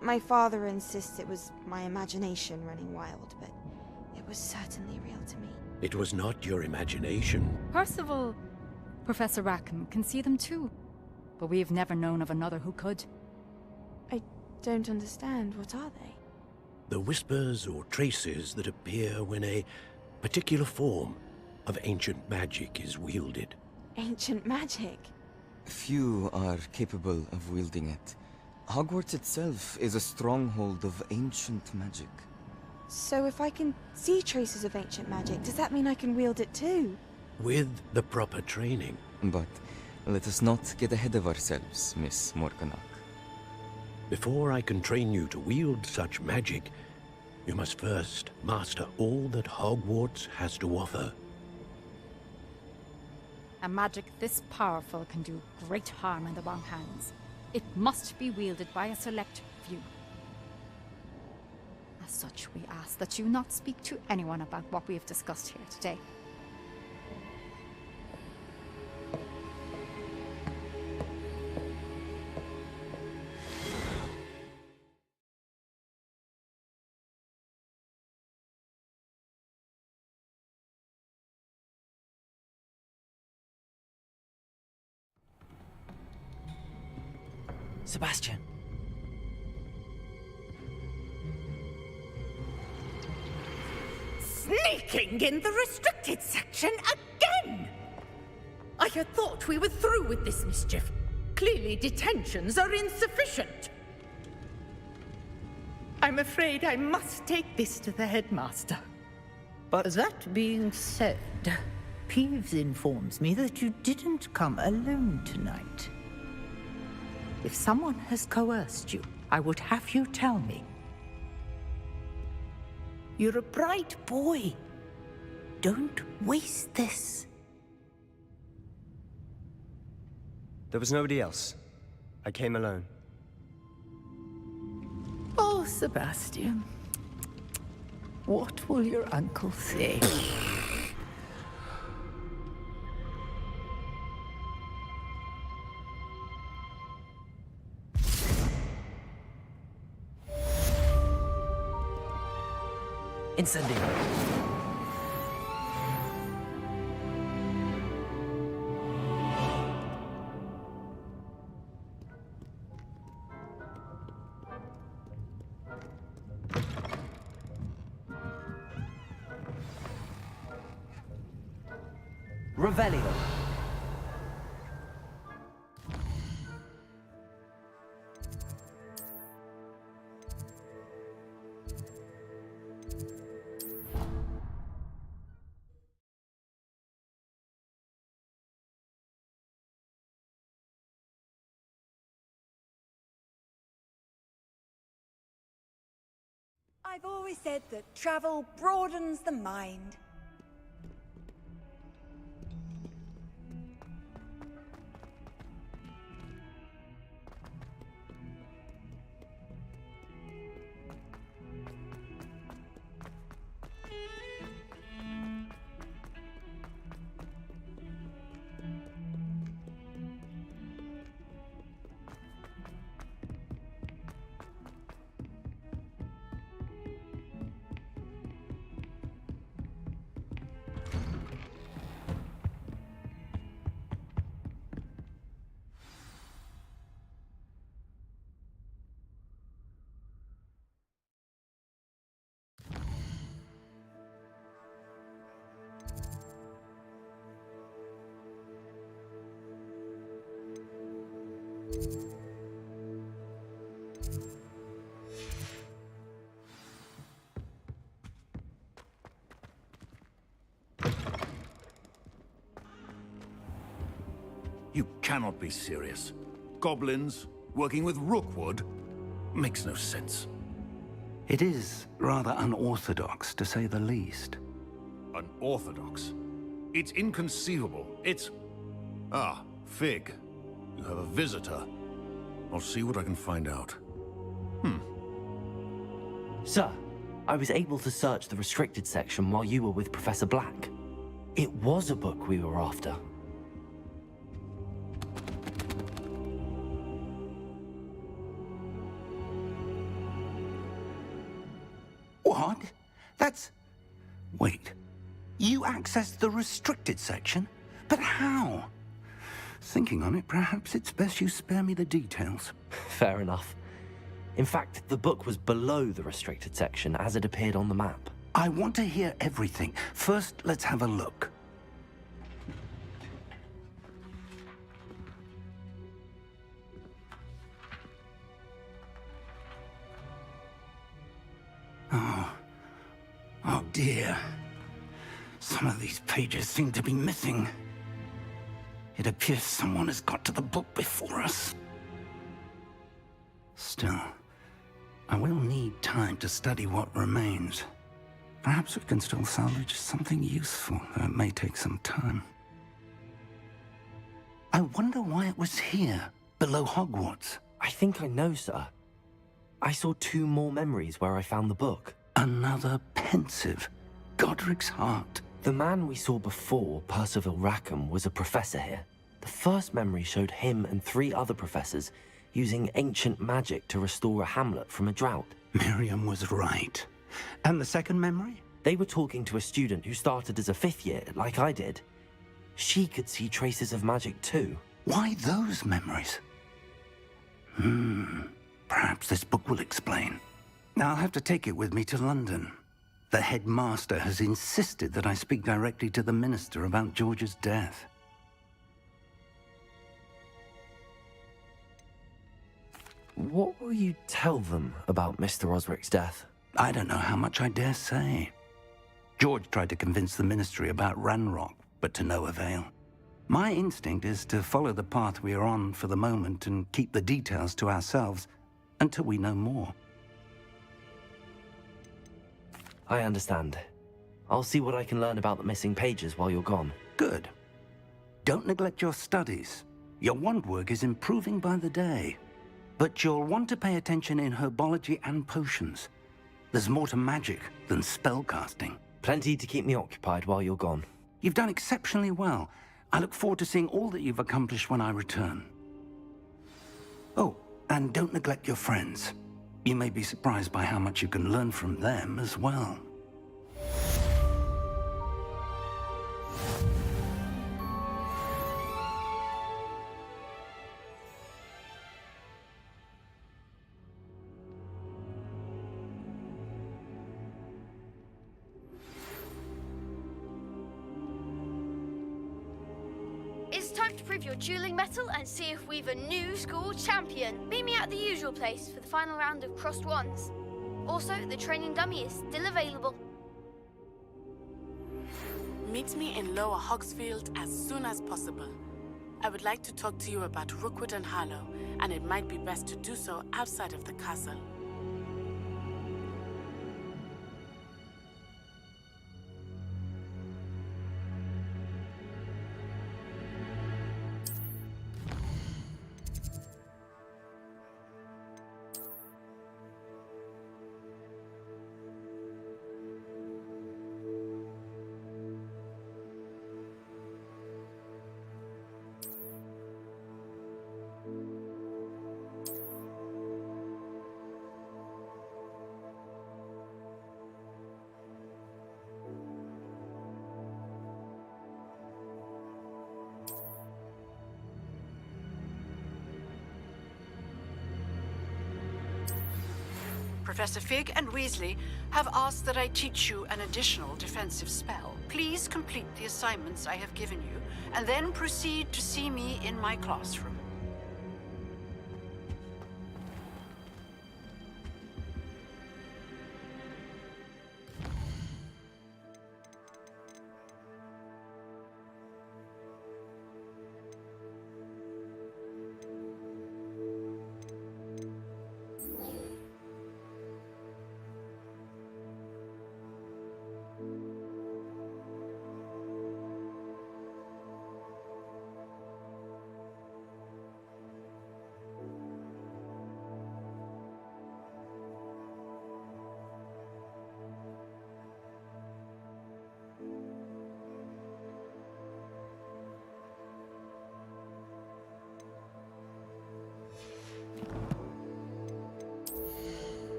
My father insists it was my imagination running wild, but it was certainly real to me. It was not your imagination. Percival, Professor Rackham can see them too. But we've never known of another who could. I don't understand. What are they? The whispers or traces that appear when a particular form of ancient magic is wielded. Ancient magic? Few are capable of wielding it. Hogwarts itself is a stronghold of ancient magic. So if I can see traces of ancient magic, does that mean I can wield it too? With the proper training. But let us not get ahead of ourselves, Miss Morganach. Before I can train you to wield such magic, you must first master all that Hogwarts has to offer. A magic this powerful can do great harm in the wrong hands. It must be wielded by a select few. As such, we ask that you not speak to anyone about what we have discussed here today. Sebastian. Sneaking in the restricted section again! I had thought we were through with this mischief. Clearly detentions are insufficient. I'm afraid I must take this to the headmaster. But that being said, Peeves informs me that you didn't come alone tonight. If someone has coerced you, I would have you tell me. You're a bright boy. Don't waste this. There was nobody else. I came alone. Oh, Sebastian. What will your uncle say? Incendio. Revelio. I've always said that travel broadens the mind. You cannot be serious. Goblins working with Rookwood makes no sense. It is rather unorthodox, to say the least. Unorthodox? It's inconceivable. It's... Ah, Fig. You have a visitor. I'll see what I can find out. Sir, I was able to search the restricted section while you were with Professor Black. It was a book we were after. What? That's... Wait. You accessed the restricted section? But how? Thinking on it, perhaps it's best you spare me the details. Fair enough. In fact, the book was below the restricted section as it appeared on the map. I want to hear everything. First, let's have a look. Oh dear. Some of these pages seem to be missing. It appears someone has got to the book before us. Still, I will need time to study what remains. Perhaps we can still salvage something useful, though it may take some time. I wonder why it was here, below Hogwarts. I think I know, sir. I saw 2 more memories where I found the book. Another pensive. Godric's heart. The man we saw before, Percival Rackham, was a professor here. The first memory showed him and 3 other professors using ancient magic to restore a hamlet from a drought. Miriam was right. And the second memory? They were talking to a student who started as a 5th year, like I did. She could see traces of magic too. Why those memories? Perhaps this book will explain. Now I'll have to take it with me to London. The headmaster has insisted that I speak directly to the minister about George's death. What will you tell them about Mr. Osric's death? I don't know how much I dare say. George tried to convince the ministry about Ranrock, but to no avail. My instinct is to follow the path we are on for the moment and keep the details to ourselves until we know more. I understand. I'll see what I can learn about the missing pages while you're gone. Good. Don't neglect your studies. Your wand work is improving by the day. But you'll want to pay attention in herbology and potions. There's more to magic than spellcasting. Plenty to keep me occupied while you're gone. You've done exceptionally well. I look forward to seeing all that you've accomplished when I return. Oh, and don't neglect your friends. You may be surprised by how much you can learn from them as well. It's time to prove your dueling mettle and see if we've a new school champion. Meet me at the usual place for the final round of crossed wands. Also, the training dummy is still available. Meet me in Lower Hogsfield as soon as possible. I would like to talk to you about Rookwood and Harlow, and it might be best to do so outside of the castle. Professor Fig and Weasley have asked that I teach you an additional defensive spell. Please complete the assignments I have given you, and then proceed to see me in my classroom.